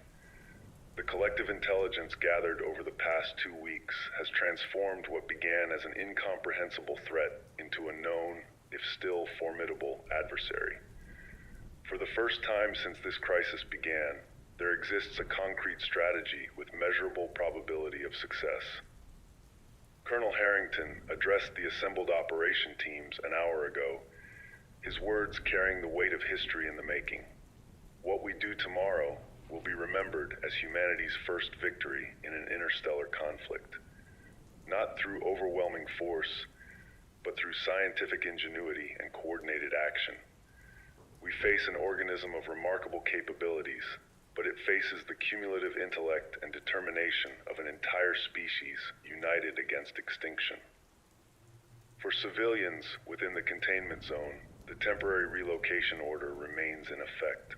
The collective intelligence gathered over the past 2 weeks has transformed what began as an incomprehensible threat into a known, if still formidable, adversary. For the first time since this crisis began, there exists a concrete strategy with measurable probability of success. Colonel Harrington addressed the assembled operation teams an hour ago, his words carrying the weight of history in the making. What we do tomorrow will be remembered as humanity's first victory in an interstellar conflict, not through overwhelming force, but through scientific ingenuity and coordinated action. We face an organism of remarkable capabilities, but it faces the cumulative intellect and determination of an entire species united against extinction. For civilians within the containment zone, the temporary relocation order remains in effect.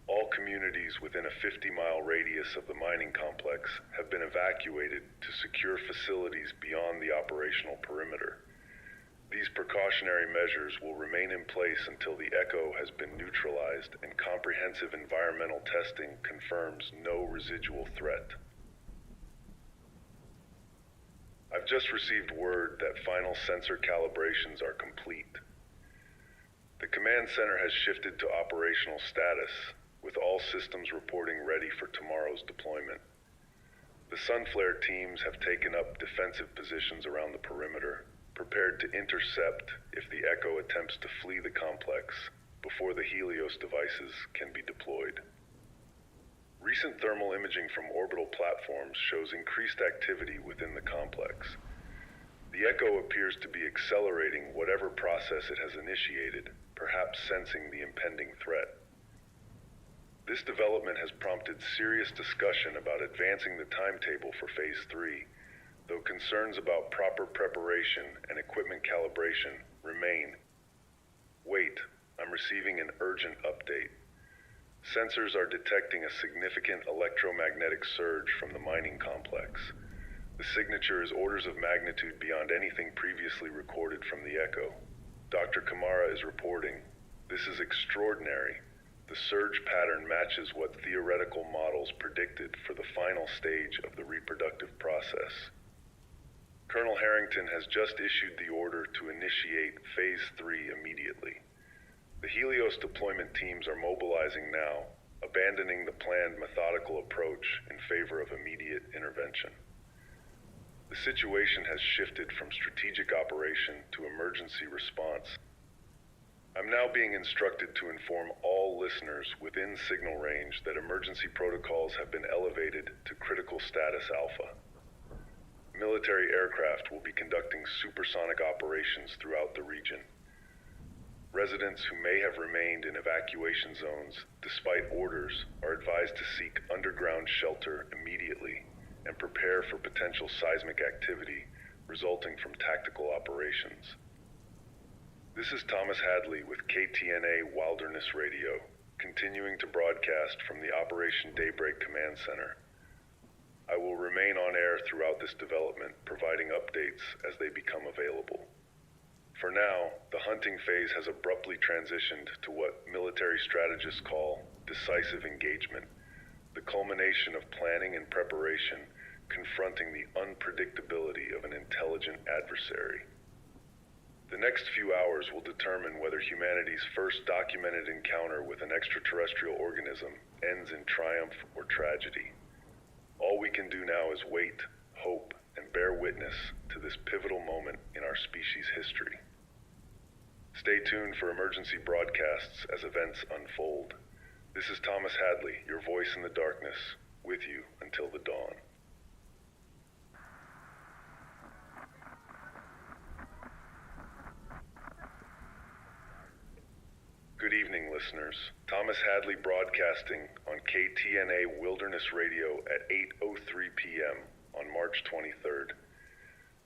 All communities within a 50-mile radius of the mining complex have been evacuated to secure facilities beyond the operational perimeter. These precautionary measures will remain in place until the Echo has been neutralized and comprehensive environmental testing confirms no residual threat. I've just received word that final sensor calibrations are complete. The command center has shifted to operational status, with all systems reporting ready for tomorrow's deployment. The Sunflare teams have taken up defensive positions around the perimeter, prepared to intercept if the Echo attempts to flee the complex before the Helios devices can be deployed. Recent thermal imaging from orbital platforms shows increased activity within the complex. The Echo appears to be accelerating whatever process it has initiated, perhaps sensing the impending threat. This development has prompted serious discussion about advancing the timetable for Phase 3, though concerns about proper preparation and equipment calibration remain. Wait, I'm receiving an urgent update. Sensors are detecting a significant electromagnetic surge from the mining complex. The signature is orders of magnitude beyond anything previously recorded from the Echo. Dr. Kamara is reporting, "This is extraordinary. The surge pattern matches what theoretical models predicted for the final stage of the reproductive process." Colonel Harrington has just issued the order to initiate Phase 3 immediately. The Helios deployment teams are mobilizing now, abandoning the planned methodical approach in favor of immediate intervention. The situation has shifted from strategic operation to emergency response. I'm now being instructed to inform all listeners within signal range that emergency protocols have been elevated to critical status alpha. Military aircraft will be conducting supersonic operations throughout the region. Residents who may have remained in evacuation zones despite orders are advised to seek underground shelter immediately and prepare for potential seismic activity resulting from tactical operations. This is Thomas Hadley with KTNA Wilderness Radio, continuing to broadcast from the Operation Daybreak Command Center. I will remain on air throughout this development, providing updates as they become available. For now, the hunting phase has abruptly transitioned to what military strategists call decisive engagement, the culmination of planning and preparation confronting the unpredictability of an intelligent adversary. The next few hours will determine whether humanity's first documented encounter with an extraterrestrial organism ends in triumph or tragedy. All we can do now is wait, hope, and bear witness to this pivotal moment in our species' history. Stay tuned for emergency broadcasts as events unfold. This is Thomas Hadley, your voice in the darkness, with you until the dawn. Good evening, listeners. Thomas Hadley broadcasting on KTNA Wilderness Radio at 8:03 p.m. on March 23rd.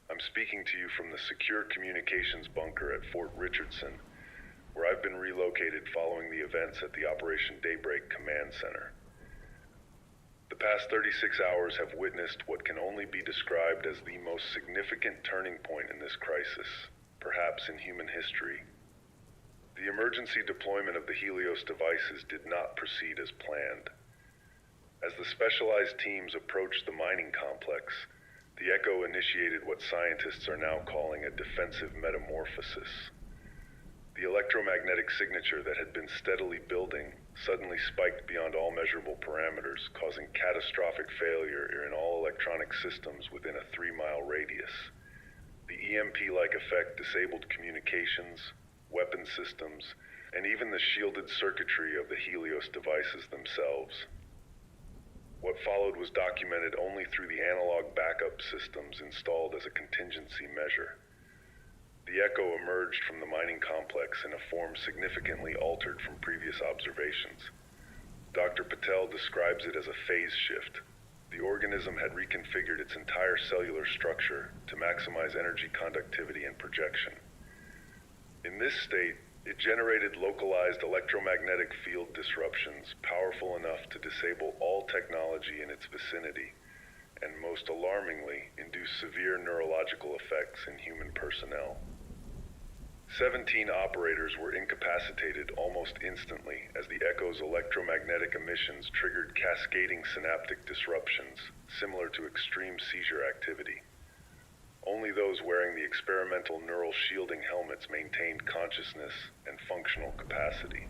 I'm speaking to you from the secure communications bunker at Fort Richardson, where I've been relocated following the events at the Operation Daybreak Command Center. The past 36 hours have witnessed what can only be described as the most significant turning point in this crisis, perhaps in human history. The emergency deployment of the Helios devices did not proceed as planned. As the specialized teams approached the mining complex, the Echo initiated what scientists are now calling a defensive metamorphosis. The electromagnetic signature that had been steadily building suddenly spiked beyond all measurable parameters, causing catastrophic failure in all electronic systems within a 3-mile radius. The EMP-like effect disabled communications, weapon systems, and even the shielded circuitry of the Helios devices themselves. What followed was documented only through the analog backup systems installed as a contingency measure. The Echo emerged from the mining complex in a form significantly altered from previous observations. Dr. Patel describes it as a phase shift. The organism had reconfigured its entire cellular structure to maximize energy conductivity and projection. In this state, it generated localized electromagnetic field disruptions powerful enough to disable all technology in its vicinity, and most alarmingly, induce severe neurological effects in human personnel. 17 operators were incapacitated almost instantly as the Echo's electromagnetic emissions triggered cascading synaptic disruptions similar to extreme seizure activity. Only those wearing the experimental neural shielding helmets maintained consciousness and functional capacity.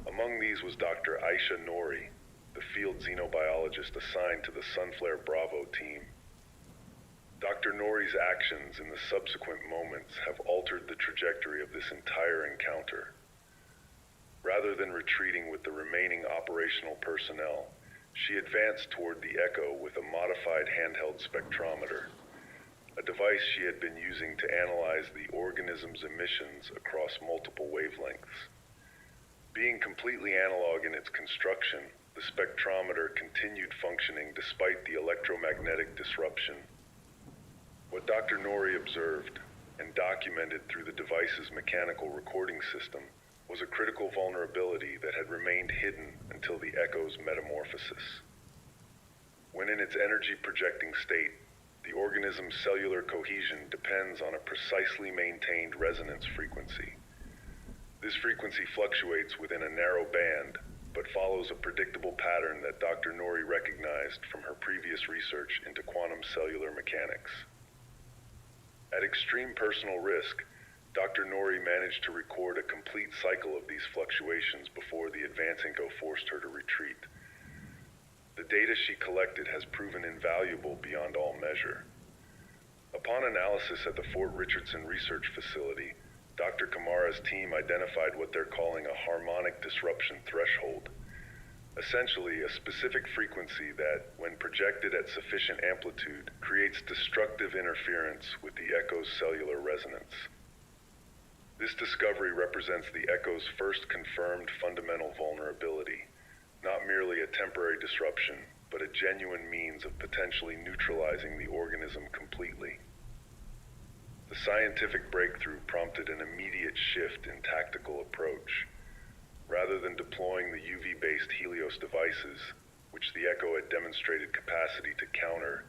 Among these was Dr. Aisha Nouri, the field xenobiologist assigned to the Sunflare Bravo team. Dr. Nouri's actions in the subsequent moments have altered the trajectory of this entire encounter. Rather than retreating with the remaining operational personnel, she advanced toward the Echo with a modified handheld spectrometer, a device she had been using to analyze the organism's emissions across multiple wavelengths. Being completely analog in its construction, the spectrometer continued functioning despite the electromagnetic disruption. What Dr. Norrie observed and documented through the device's mechanical recording system was a critical vulnerability that had remained hidden until the echo's metamorphosis. When in its energy-projecting state, the organism's cellular cohesion depends on a precisely maintained resonance frequency. This frequency fluctuates within a narrow band, but follows a predictable pattern that Dr. Norrie recognized from her previous research into quantum cellular mechanics. At extreme personal risk, Dr. Norrie managed to record a complete cycle of these fluctuations before the advancing echo forced her to retreat. The data she collected has proven invaluable beyond all measure. Upon analysis at the Fort Richardson Research Facility, Dr. Kamara's team identified what they're calling a harmonic disruption threshold, essentially a specific frequency that, when projected at sufficient amplitude, creates destructive interference with the echo's cellular resonance. This discovery represents the echo's first confirmed fundamental vulnerability, not merely a temporary disruption, but a genuine means of potentially neutralizing the organism completely. The scientific breakthrough prompted an immediate shift in tactical approach. Rather than deploying the UV-based Helios devices, which the echo had demonstrated capacity to counter,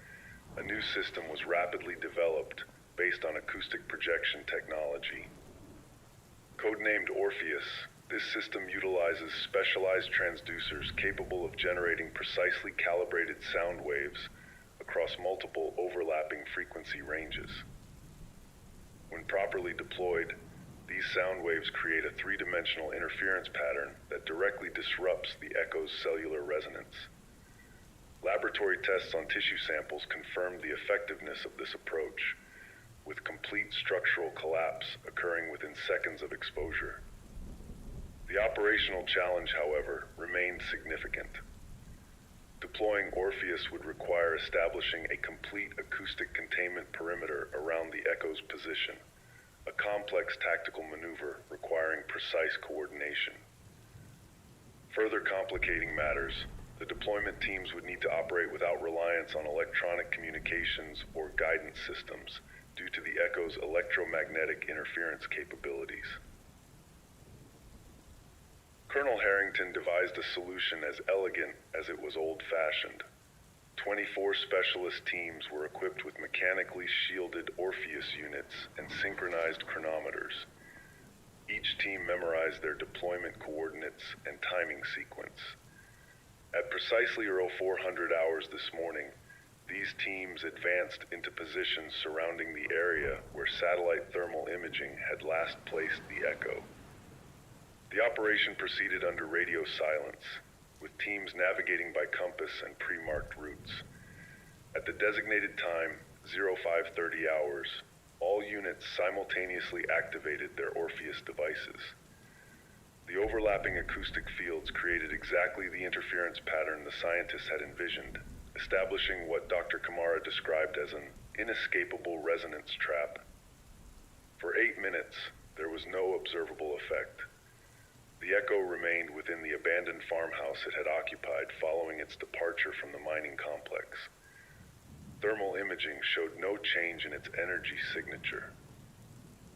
a new system was rapidly developed based on acoustic projection technology. Codenamed Orpheus, this system utilizes specialized transducers capable of generating precisely calibrated sound waves across multiple overlapping frequency ranges. When properly deployed, these sound waves create a three-dimensional interference pattern that directly disrupts the echo's cellular resonance. Laboratory tests on tissue samples confirmed the effectiveness of this approach, with complete structural collapse occurring within seconds of exposure. The operational challenge, however, remained significant. Deploying Orpheus would require establishing a complete acoustic containment perimeter around the echo's position, a complex tactical maneuver requiring precise coordination. Further complicating matters, the deployment teams would need to operate without reliance on electronic communications or guidance systems due to the echo's electromagnetic interference capabilities. Colonel Harrington devised a solution as elegant as it was old-fashioned. 24 specialist teams were equipped with mechanically shielded Orpheus units and synchronized chronometers. Each team memorized their deployment coordinates and timing sequence. At precisely 0400 hours this morning, these teams advanced into positions surrounding the area where satellite thermal imaging had last placed the echo. The operation proceeded under radio silence, with teams navigating by compass and pre-marked routes. At the designated time, 0530 hours, all units simultaneously activated their Orpheus devices. The overlapping acoustic fields created exactly the interference pattern the scientists had envisioned, establishing what Dr. Kamara described as an inescapable resonance trap. For 8 minutes, there was no observable effect. The echo remained within the abandoned farmhouse it had occupied following its departure from the mining complex. Thermal imaging showed no change in its energy signature.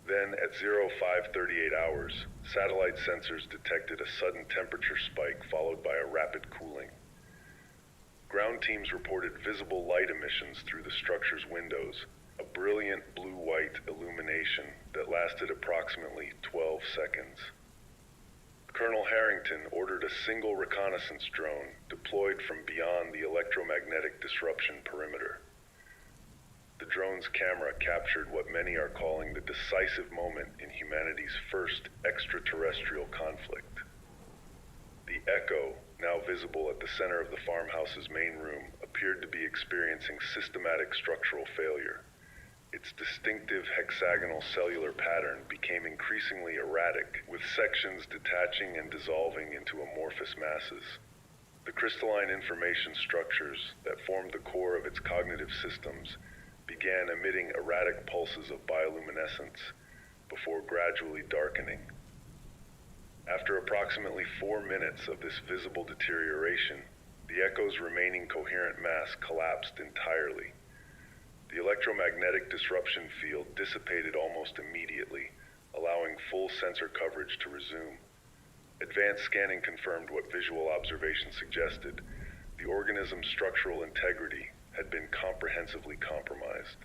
Then, at 0538 hours, satellite sensors detected a sudden temperature spike followed by a rapid cooling. Ground teams reported visible light emissions through the structure's windows, a brilliant blue-white illumination that lasted approximately 12 seconds. Colonel Harrington ordered a single reconnaissance drone deployed from beyond the electromagnetic disruption perimeter. The drone's camera captured what many are calling the decisive moment in humanity's first extraterrestrial conflict. The echo, now visible at the center of the farmhouse's main room, appeared to be experiencing systematic structural failure. Its distinctive hexagonal cellular pattern became increasingly erratic, with sections detaching and dissolving into amorphous masses. The crystalline information structures that formed the core of its cognitive systems began emitting erratic pulses of bioluminescence before gradually darkening. After approximately 4 minutes of this visible deterioration, the echo's remaining coherent mass collapsed entirely. The electromagnetic disruption field dissipated almost immediately, allowing full sensor coverage to resume. Advanced scanning confirmed what visual observation suggested. The organism's structural integrity had been comprehensively compromised.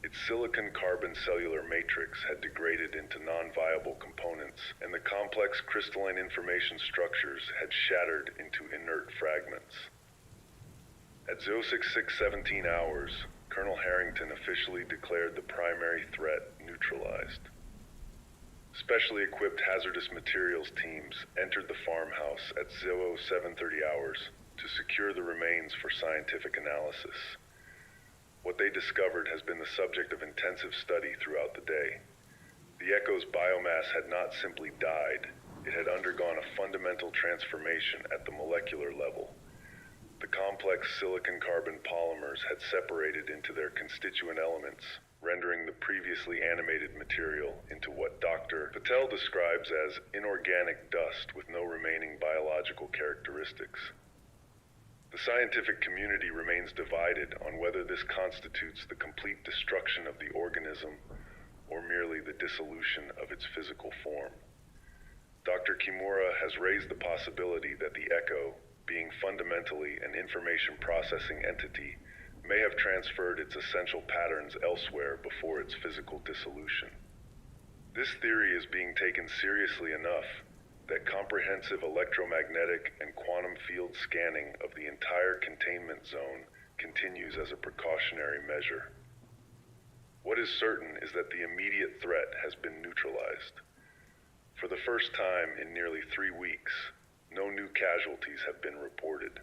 Its silicon-carbon cellular matrix had degraded into non-viable components, and the complex crystalline information structures had shattered into inert fragments. At 06617 hours, Colonel Harrington officially declared the primary threat neutralized. Specially equipped hazardous materials teams entered the farmhouse at 0730 hours to secure the remains for scientific analysis. What they discovered has been the subject of intensive study throughout the day. The echo's biomass had not simply died, it had undergone a fundamental transformation at the molecular level. The complex silicon-carbon polymers had separated into their constituent elements, rendering the previously animated material into what Dr. Patel describes as inorganic dust with no remaining biological characteristics. The scientific community remains divided on whether this constitutes the complete destruction of the organism or merely the dissolution of its physical form. Dr. Kimura has raised the possibility that the echo, being fundamentally an information processing entity, may have transferred its essential patterns elsewhere before its physical dissolution. This theory is being taken seriously enough that comprehensive electromagnetic and quantum field scanning of the entire containment zone continues as a precautionary measure. What is certain is that the immediate threat has been neutralized. For the first time in nearly 3 weeks, no new casualties have been reported.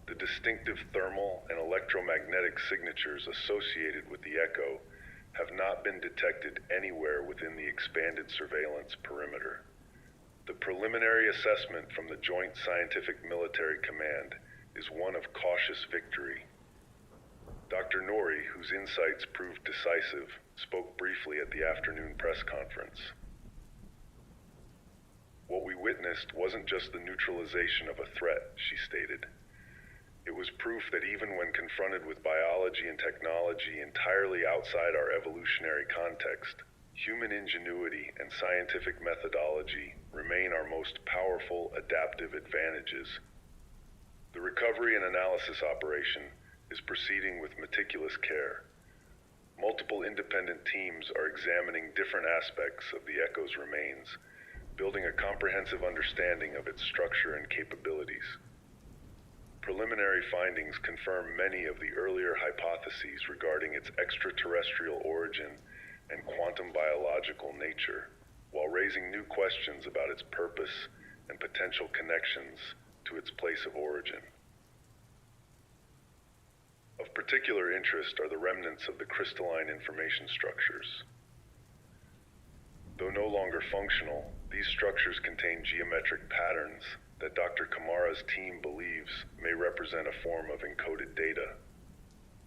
The distinctive thermal and electromagnetic signatures associated with the echo have not been detected anywhere within the expanded surveillance perimeter. The preliminary assessment from the Joint Scientific Military Command is one of cautious victory. Dr. Norrie, whose insights proved decisive, spoke briefly at the afternoon press conference. What we witnessed wasn't just the neutralization of a threat, she stated. It was proof that even when confronted with biology and technology entirely outside our evolutionary context, human ingenuity and scientific methodology remain our most powerful adaptive advantages. The recovery and analysis operation is proceeding with meticulous care. Multiple independent teams are examining different aspects of the echo's remains, building a comprehensive understanding of its structure and capabilities. Preliminary findings confirm many of the earlier hypotheses regarding its extraterrestrial origin and quantum biological nature, while raising new questions about its purpose and potential connections to its place of origin. Of particular interest are the remnants of the crystalline information structures. Though no longer functional, these structures contain geometric patterns that Dr. Kamara's team believes may represent a form of encoded data.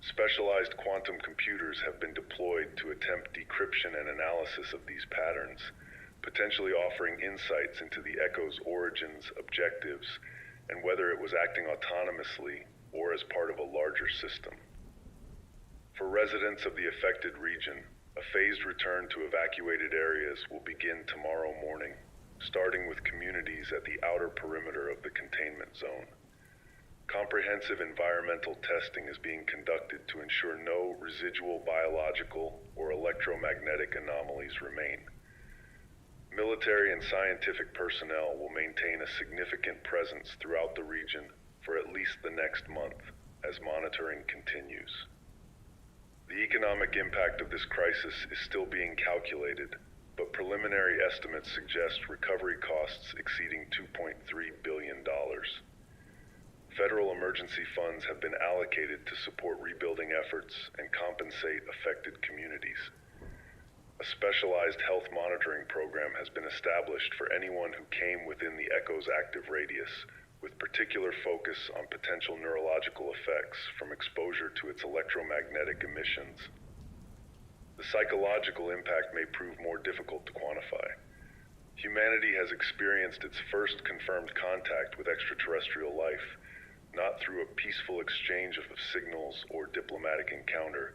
Specialized quantum computers have been deployed to attempt decryption and analysis of these patterns, potentially offering insights into the echo's origins, objectives, and whether it was acting autonomously or as part of a larger system. For residents of the affected region, a phased return to evacuated areas will begin tomorrow morning, starting with communities at the outer perimeter of the containment zone. Comprehensive environmental testing is being conducted to ensure no residual biological or electromagnetic anomalies remain. Military and scientific personnel will maintain a significant presence throughout the region for at least the next month as monitoring continues. The economic impact of this crisis is still being calculated, but preliminary estimates suggest recovery costs exceeding $2.3 billion. Federal emergency funds have been allocated to support rebuilding efforts and compensate affected communities. A specialized health monitoring program has been established for anyone who came within the echo's active radius, with particular focus on potential neurological effects from exposure to its electromagnetic emissions. The psychological impact may prove more difficult to quantify. Humanity has experienced its first confirmed contact with extraterrestrial life, not through a peaceful exchange of signals or diplomatic encounter,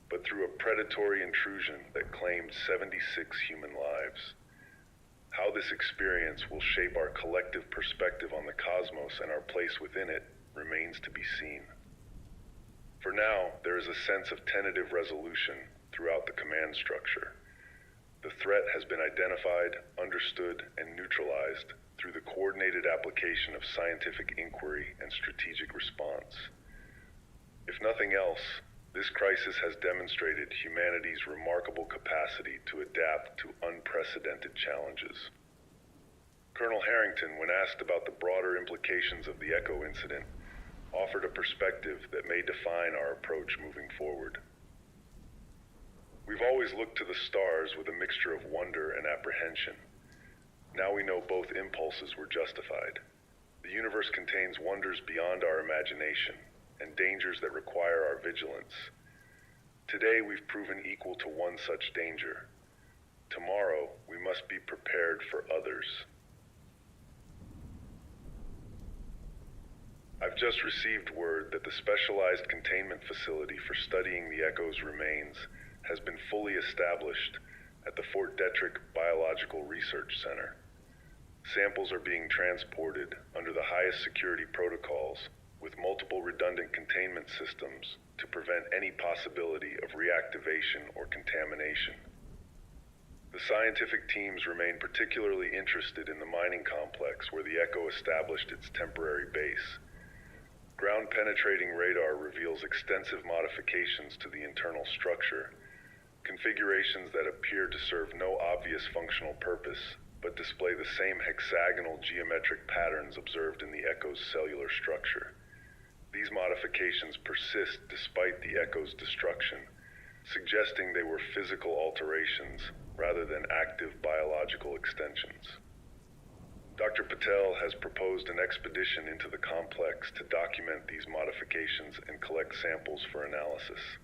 but through a predatory intrusion that claimed 76 human lives. How this experience will shape our collective perspective on the cosmos and our place within it remains to be seen. For now, there is a sense of tentative resolution throughout the command structure. The threat has been identified, understood, and neutralized through the coordinated application of scientific inquiry and strategic response. If nothing else, this crisis has demonstrated humanity's remarkable capacity to adapt to unprecedented challenges. Colonel Harrington, when asked about the broader implications of the Echo incident, offered a perspective that may define our approach moving forward. We've always looked to the stars with a mixture of wonder and apprehension. Now we know both impulses were justified. The universe contains wonders beyond our imagination and dangers that require our vigilance. Today we've proven equal to one such danger. Tomorrow we must be prepared for others. I've just received word that the specialized containment facility for studying the Echo's remains has been fully established at the Fort Detrick Biological Research Center. Samples are being transported under the highest security protocols with multiple redundant containment systems to prevent any possibility of reactivation or contamination. The scientific teams remain particularly interested in the mining complex where the Echo established its temporary base. Ground-penetrating radar reveals extensive modifications to the internal structure, configurations that appear to serve no obvious functional purpose, but display the same hexagonal geometric patterns observed in the Echo's cellular structure. These modifications persist despite the Echo's destruction, suggesting they were physical alterations rather than active biological extensions. Dr. Patel has proposed an expedition into the complex to document these modifications and collect samples for analysis.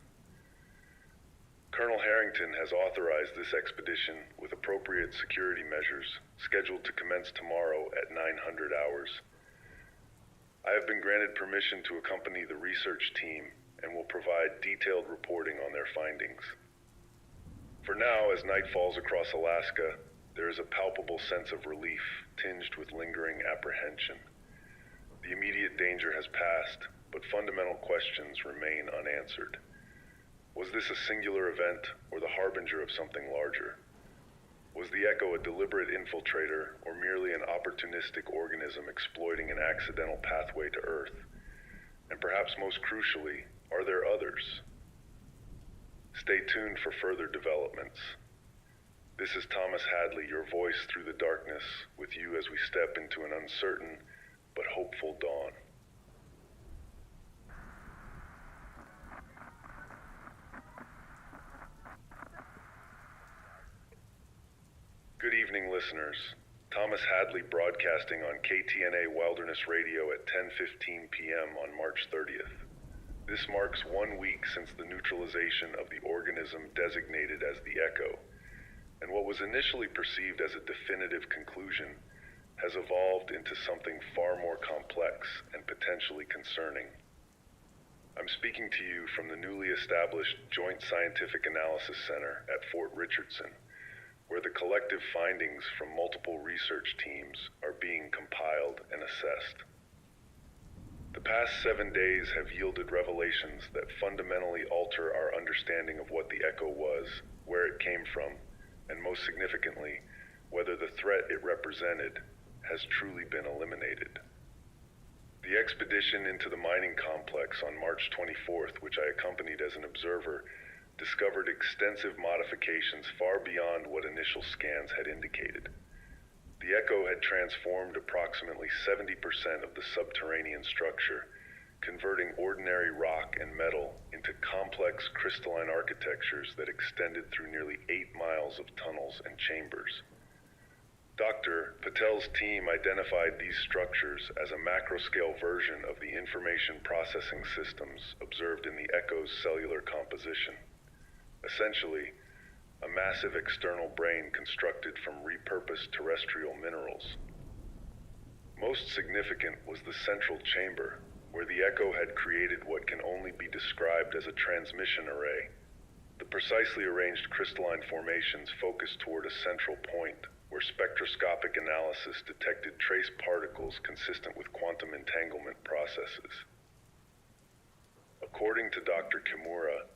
Colonel Harrington has authorized this expedition with appropriate security measures scheduled to commence tomorrow at 900 hours. I have been granted permission to accompany the research team and will provide detailed reporting on their findings. For now, as night falls across Alaska, there is a palpable sense of relief tinged with lingering apprehension. The immediate danger has passed, but fundamental questions remain unanswered. Was this a singular event or the harbinger of something larger? Was the Echo a deliberate infiltrator or merely an opportunistic organism exploiting an accidental pathway to Earth? And perhaps most crucially, are there others? Stay tuned for further developments. This is Thomas Hadley, your voice through the darkness, with you as we step into an uncertain but hopeful dawn. Good evening, listeners. Thomas Hadley broadcasting on KTNA Wilderness Radio at 10:15 p.m. on March 30th. This marks 1 week since the neutralization of the organism designated as the Echo, and what was initially perceived as a definitive conclusion has evolved into something far more complex and potentially concerning. I'm speaking to you from the newly established Joint Scientific Analysis Center at Fort Richardson, where the collective findings from multiple research teams are being compiled and assessed. The past 7 days have yielded revelations that fundamentally alter our understanding of what the Echo was, where it came from, and most significantly, whether the threat it represented has truly been eliminated. The expedition into the mining complex on March 24th, which I accompanied as an observer, discovered extensive modifications far beyond what initial scans had indicated. The Echo had transformed approximately 70% of the subterranean structure, converting ordinary rock and metal into complex crystalline architectures that extended through nearly 8 miles of tunnels and chambers. Dr. Patel's team identified these structures as a macro-scale version of the information processing systems observed in the Echo's cellular composition. Essentially, a massive external brain constructed from repurposed terrestrial minerals. Most significant was the central chamber, where the Echo had created what can only be described as a transmission array. The precisely arranged crystalline formations focused toward a central point, where spectroscopic analysis detected trace particles consistent with quantum entanglement processes. According to Dr. Kimura,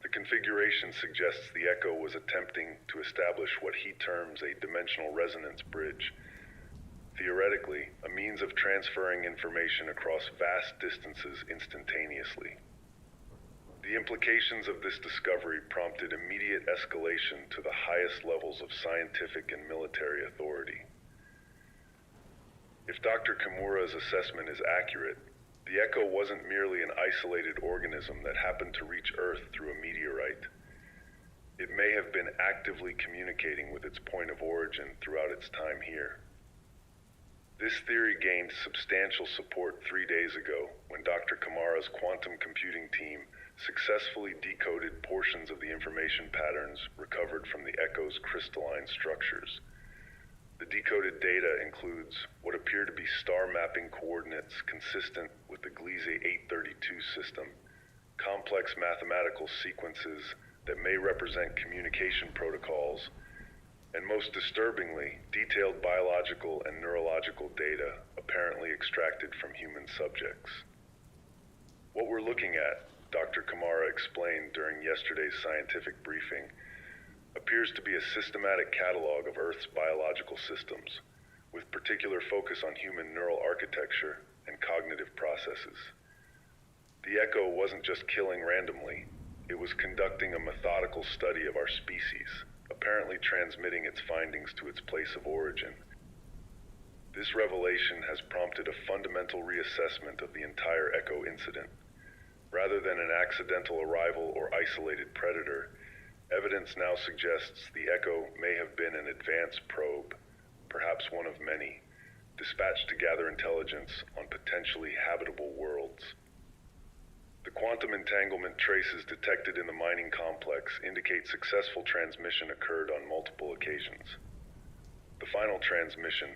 the configuration suggests the Echo was attempting to establish what he terms a dimensional resonance bridge, theoretically, a means of transferring information across vast distances instantaneously. The implications of this discovery prompted immediate escalation to the highest levels of scientific and military authority. If Dr. Kimura's assessment is accurate, the Echo wasn't merely an isolated organism that happened to reach Earth through a meteorite. It may have been actively communicating with its point of origin throughout its time here. This theory gained substantial support 3 days ago when Dr. Kimura's quantum computing team successfully decoded portions of the information patterns recovered from the Echo's crystalline structures. The decoded data includes what appear to be star mapping coordinates consistent with the Gliese 832 system, complex mathematical sequences that may represent communication protocols, and most disturbingly, detailed biological and neurological data apparently extracted from human subjects. What we're looking at, Dr. Kimura explained during yesterday's scientific briefing, appears to be a systematic catalog of Earth's biological systems, with particular focus on human neural architecture and cognitive processes. The Echo wasn't just killing randomly, it was conducting a methodical study of our species, apparently transmitting its findings to its place of origin. This revelation has prompted a fundamental reassessment of the entire Echo incident. Rather than an accidental arrival or isolated predator, evidence now suggests the Echo may have been an advanced probe, perhaps one of many, dispatched to gather intelligence on potentially habitable worlds. The quantum entanglement traces detected in the mining complex indicate successful transmission occurred on multiple occasions. The final transmission,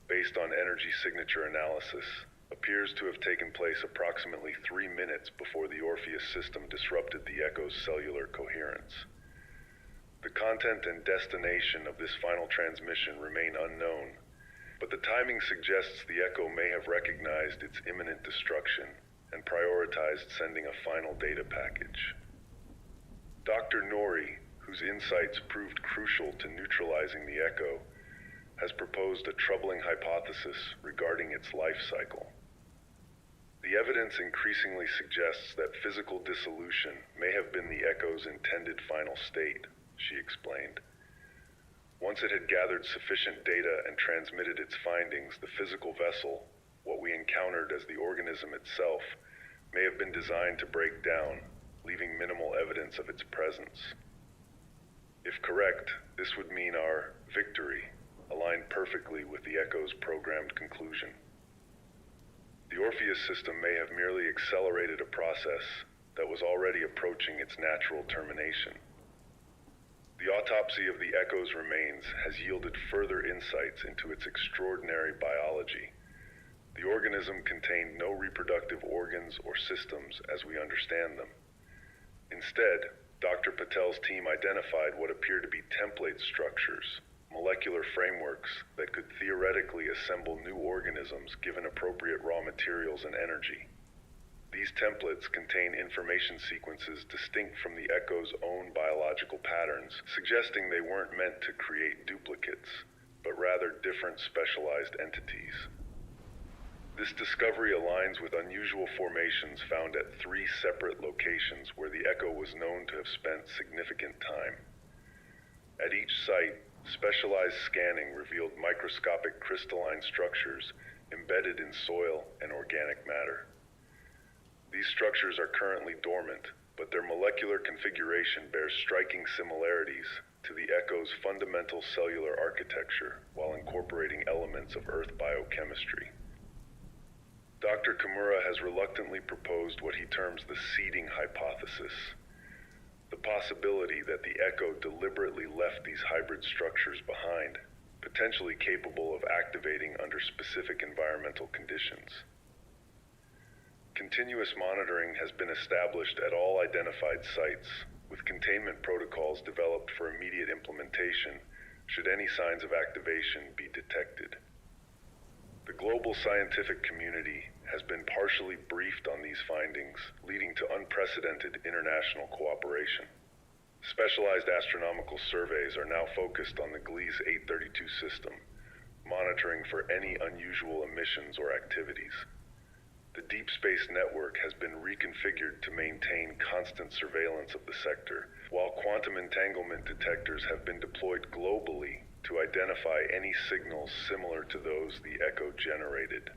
based on energy signature analysis, appears to have taken place approximately 3 minutes before the Orpheus system disrupted the Echo's cellular coherence. The content and destination of this final transmission remain unknown, but the timing suggests the Echo may have recognized its imminent destruction and prioritized sending a final data package. Dr. Nori, whose insights proved crucial to neutralizing the Echo, has proposed a troubling hypothesis regarding its life cycle. The evidence increasingly suggests that physical dissolution may have been the Echo's intended final state, she explained. Once it had gathered sufficient data and transmitted its findings, the physical vessel, what we encountered as the organism itself, may have been designed to break down, leaving minimal evidence of its presence. If correct, this would mean our victory aligned perfectly with the Echo's programmed conclusion. The Orpheus system may have merely accelerated a process that was already approaching its natural termination. The autopsy of the Echo's remains has yielded further insights into its extraordinary biology. The organism contained no reproductive organs or systems as we understand them. Instead, Dr. Patel's team identified what appear to be template structures, molecular frameworks that could theoretically assemble new organisms given appropriate raw materials and energy. These templates contain information sequences distinct from the Echo's own biological patterns, suggesting they weren't meant to create duplicates, but rather different specialized entities. This discovery aligns with unusual formations found at 3 separate locations where the Echo was known to have spent significant time. At each site, specialized scanning revealed microscopic crystalline structures embedded in soil and organic matter. These structures are currently dormant, but their molecular configuration bears striking similarities to the Echo's fundamental cellular architecture while incorporating elements of Earth biochemistry. Dr. Kimura has reluctantly proposed what he terms the seeding hypothesis. The possibility that the Echo deliberately left these hybrid structures behind, potentially capable of activating under specific environmental conditions. Continuous monitoring has been established at all identified sites, with containment protocols developed for immediate implementation should any signs of activation be detected. The global scientific community has been partially briefed on these findings, leading to unprecedented international cooperation. Specialized astronomical surveys are now focused on the Gliese 832 system, monitoring for any unusual emissions or activities. The Deep Space Network has been reconfigured to maintain constant surveillance of the sector, while quantum entanglement detectors have been deployed globally to identify any signals similar to those the Echo generated.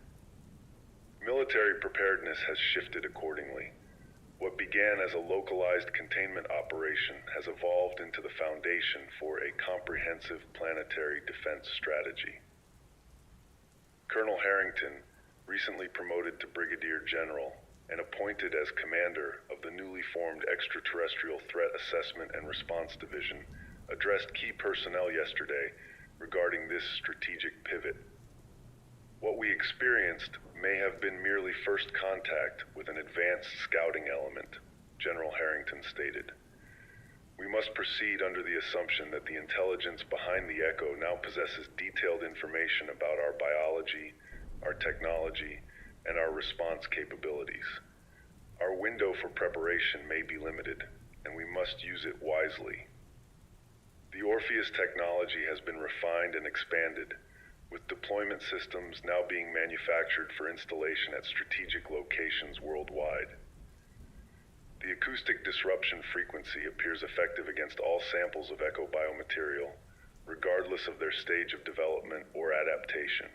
Military preparedness has shifted accordingly. What began as a localized containment operation has evolved into the foundation for a comprehensive planetary defense strategy. Colonel Harrington, recently promoted to Brigadier General and appointed as commander of the newly formed Extraterrestrial Threat Assessment and Response Division, addressed key personnel yesterday regarding this strategic pivot. What we experienced may have been merely first contact with an advanced scouting element, General Harrington stated. We must proceed under the assumption that the intelligence behind the Echo now possesses detailed information about our biology, our technology, and our response capabilities. Our window for preparation may be limited, and we must use it wisely. The Orpheus technology has been refined and expanded, with deployment systems now being manufactured for installation at strategic locations worldwide. The acoustic disruption frequency appears effective against all samples of Echo biomaterial, regardless of their stage of development or adaptation.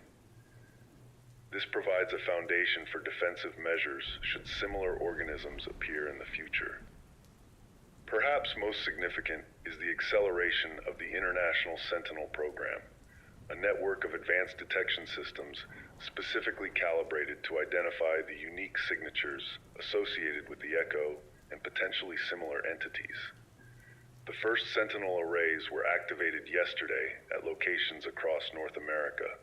This provides a foundation for defensive measures should similar organisms appear in the future. Perhaps most significant is the acceleration of the International Sentinel program, a network of advanced detection systems specifically calibrated to identify the unique signatures associated with the Echo and potentially similar entities. The first Sentinel arrays were activated yesterday at locations across North America,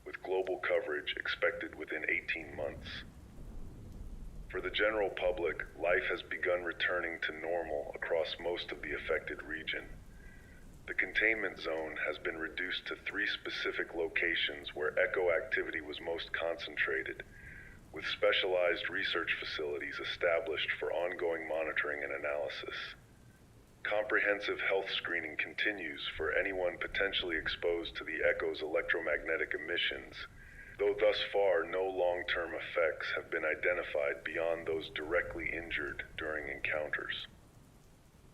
with global coverage expected within 18 months. For the general public, life has begun returning to normal across most of the affected region. The containment zone has been reduced to 3 specific locations where Echo activity was most concentrated, with specialized research facilities established for ongoing monitoring and analysis. Comprehensive health screening continues for anyone potentially exposed to the Echo's electromagnetic emissions, though thus far no long-term effects have been identified beyond those directly injured during encounters.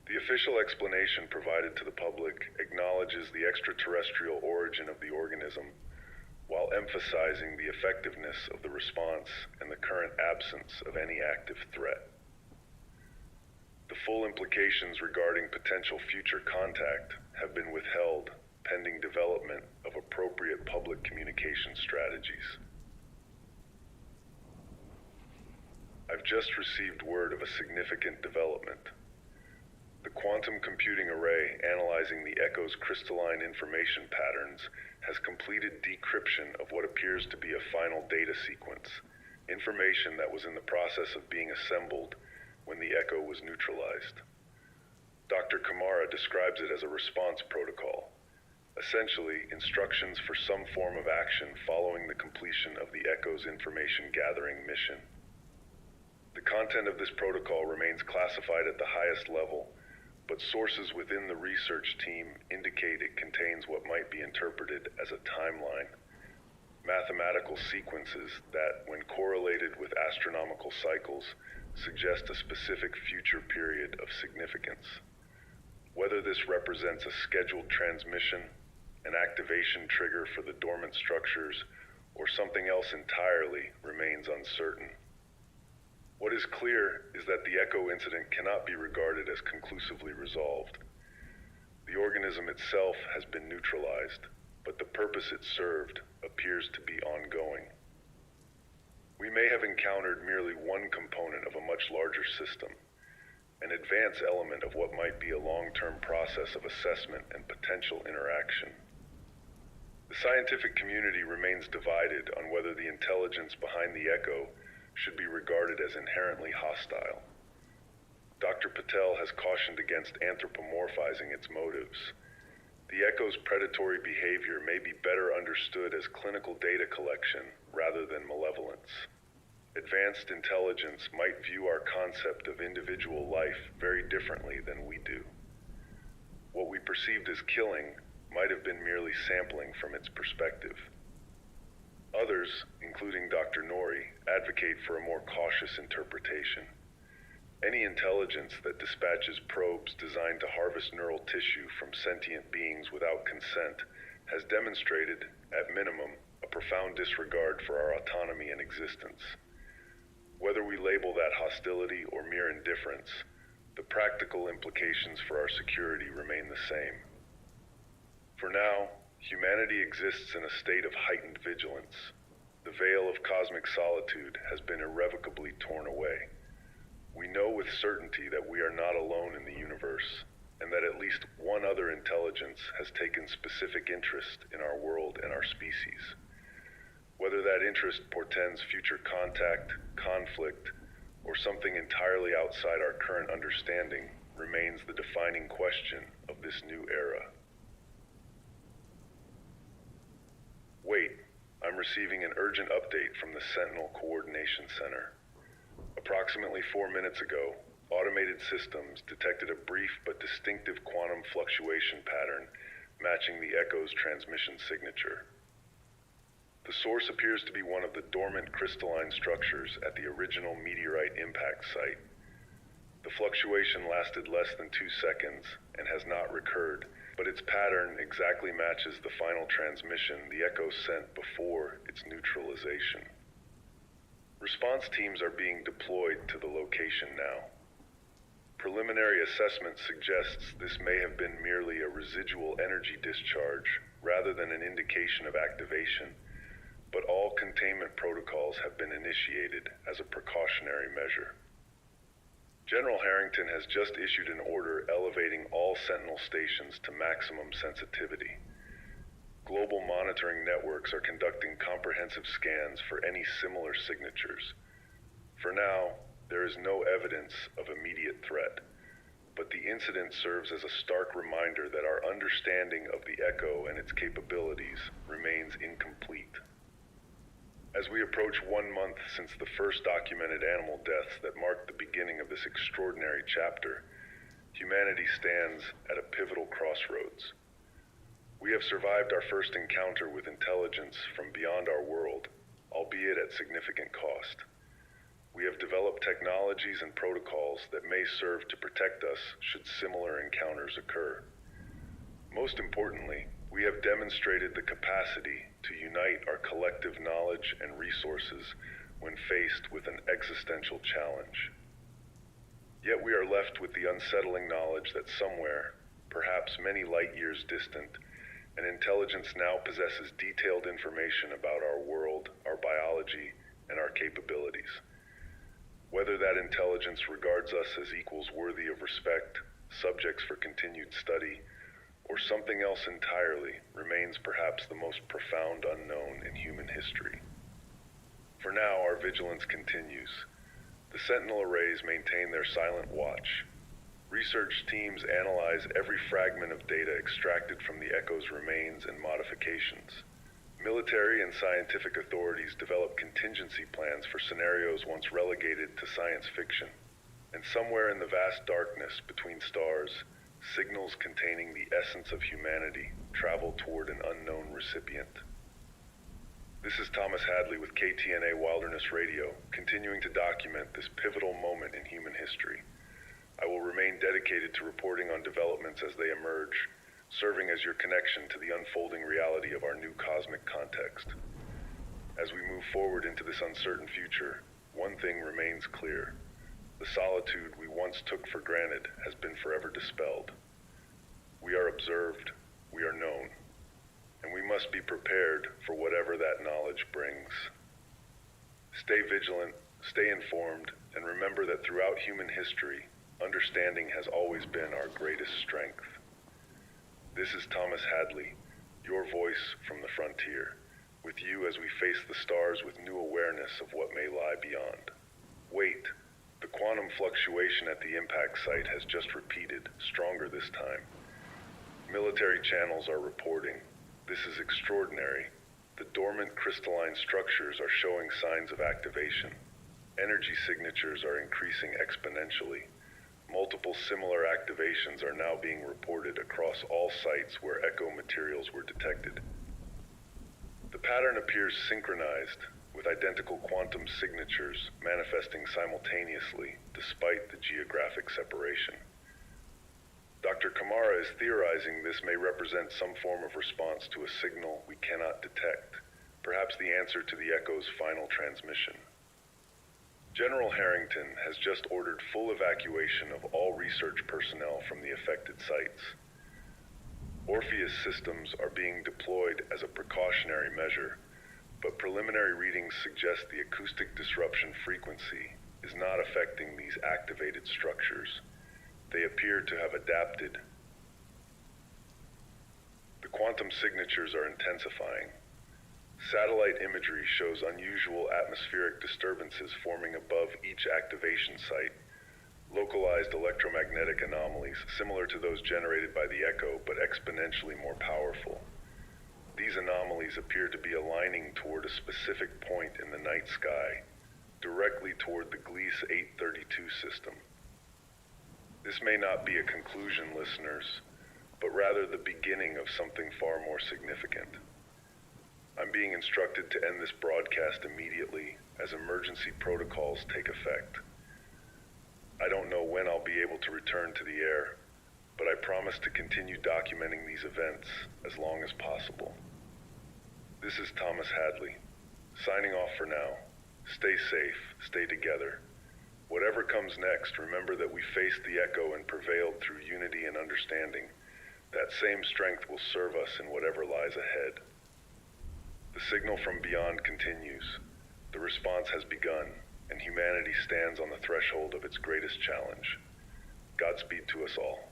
The official explanation provided to the public acknowledges the extraterrestrial origin of the organism, while emphasizing the effectiveness of the response and the current absence of any active threat. The full implications regarding potential future contact have been withheld pending development of appropriate public communication strategies. I've just received word of a significant development. The quantum computing array analyzing the Echo's crystalline information patterns has completed decryption of what appears to be a final data sequence, information that was in the process of being assembled when the Echo was neutralized. Dr. Kamara describes it as a response protocol, essentially instructions for some form of action following the completion of the Echo's information gathering mission. The content of this protocol remains classified at the highest level, but sources within the research team indicate it contains what might be interpreted as a timeline, mathematical sequences that, when correlated with astronomical cycles, suggest a specific future period of significance. Whether this represents a scheduled transmission, an activation trigger for the dormant structures, or something else entirely remains uncertain. What is clear is that the Echo incident cannot be regarded as conclusively resolved. The organism itself has been neutralized, but the purpose it served appears to be ongoing. We may have encountered merely one component of a much larger system, an advanced element of what might be a long-term process of assessment and potential interaction. The scientific community remains divided on whether the intelligence behind the echo should be regarded as inherently hostile. Dr. Patel has cautioned against anthropomorphizing its motives. The echo's predatory behavior may be better understood as clinical data collection rather than malevolence. Advanced intelligence might view our concept of individual life very differently than we do. What we perceived as killing might have been merely sampling from its perspective. Others, including Dr. Nori, advocate for a more cautious interpretation. Any intelligence that dispatches probes designed to harvest neural tissue from sentient beings without consent has demonstrated, at minimum, a profound disregard for our autonomy and existence. Whether we label that hostility or mere indifference, the practical implications for our security remain the same. For now, humanity exists in a state of heightened vigilance. The veil of cosmic solitude has been irrevocably torn away. We know with certainty that we are not alone in the universe, and that at least one other intelligence has taken specific interest in our world and our species. Whether that interest portends future contact, conflict, or something entirely outside our current understanding remains the defining question of this new era. Wait, I'm receiving an urgent update from the Sentinel Coordination Center. Approximately 4 minutes ago, automated systems detected a brief but distinctive quantum fluctuation pattern matching the echo's transmission signature. The source appears to be one of the dormant crystalline structures at the original meteorite impact site. The fluctuation lasted less than 2 seconds and has not recurred, but its pattern exactly matches the final transmission the echo sent before its neutralization. Response teams are being deployed to the location now. Preliminary assessment suggests this may have been merely a residual energy discharge rather than an indication of activation, but all containment protocols have been initiated as a precautionary measure. General Harrington has just issued an order elevating all Sentinel stations to maximum sensitivity. Global monitoring networks are conducting comprehensive scans for any similar signatures. For now, there is no evidence of immediate threat, but the incident serves as a stark reminder that our understanding of the echo and its capabilities remains incomplete. As we approach 1 month since the first documented animal deaths that marked the beginning of this extraordinary chapter, humanity stands at a pivotal crossroads. We have survived our first encounter with intelligence from beyond our world, albeit at significant cost. We have developed technologies and protocols that may serve to protect us should similar encounters occur. Most importantly, we have demonstrated the capacity to unite our collective knowledge and resources when faced with an existential challenge. Yet we are left with the unsettling knowledge that somewhere, perhaps many light years distant, an intelligence now possesses detailed information about our world, our biology, and our capabilities. Whether that intelligence regards us as equals worthy of respect, subjects for continued study, or something else entirely remains perhaps the most profound unknown in human history. For now, our vigilance continues. The Sentinel arrays maintain their silent watch. Research teams analyze every fragment of data extracted from the echo's remains and modifications. Military and scientific authorities develop contingency plans for scenarios once relegated to science fiction. And somewhere in the vast darkness between stars, signals containing the essence of humanity travel toward an unknown recipient. This is Thomas Hadley with KTNA Wilderness Radio, continuing to document this pivotal moment in human history. I will remain dedicated to reporting on developments as they emerge, serving as your connection to the unfolding reality of our new cosmic context. As we move forward into this uncertain future, one thing remains clear. The solitude we once took for granted has been forever dispelled. We are observed, we are known, and we must be prepared for whatever that knowledge brings. Stay vigilant, stay informed, and remember that throughout human history, Understanding has always been our greatest strength. This is Thomas Hadley, your voice from the frontier, with you as we face the stars with new awareness of what may lie beyond. Wait, the quantum fluctuation at the impact site has just repeated, stronger this time. Military channels are reporting. This is extraordinary. The dormant crystalline structures are showing signs of activation. Energy signatures are increasing exponentially. Multiple similar activations are now being reported across all sites where echo materials were detected. The pattern appears synchronized, with identical quantum signatures manifesting simultaneously despite the geographic separation. Dr. Kamara is theorizing this may represent some form of response to a signal we cannot detect, perhaps the answer to the echo's final transmission. General Harrington has just ordered full evacuation of all research personnel from the affected sites. Orpheus systems are being deployed as a precautionary measure, but preliminary readings suggest the acoustic disruption frequency is not affecting these activated structures. They appear to have adapted. The quantum signatures are intensifying. Satellite imagery shows unusual atmospheric disturbances forming above each activation site, localized electromagnetic anomalies similar to those generated by the echo but exponentially more powerful. These anomalies appear to be aligning toward a specific point in the night sky, directly toward the Gliese 832 system. This may not be a conclusion, listeners, but rather the beginning of something far more significant. I'm being instructed to end this broadcast immediately as emergency protocols take effect. I don't know when I'll be able to return to the air, but I promise to continue documenting these events as long as possible. This is Thomas Hadley, signing off for now. Stay safe, stay together. Whatever comes next, remember that we faced the echo and prevailed through unity and understanding. That same strength will serve us in whatever lies ahead. The signal from beyond continues. The response has begun, and humanity stands on the threshold of its greatest challenge. Godspeed to us all.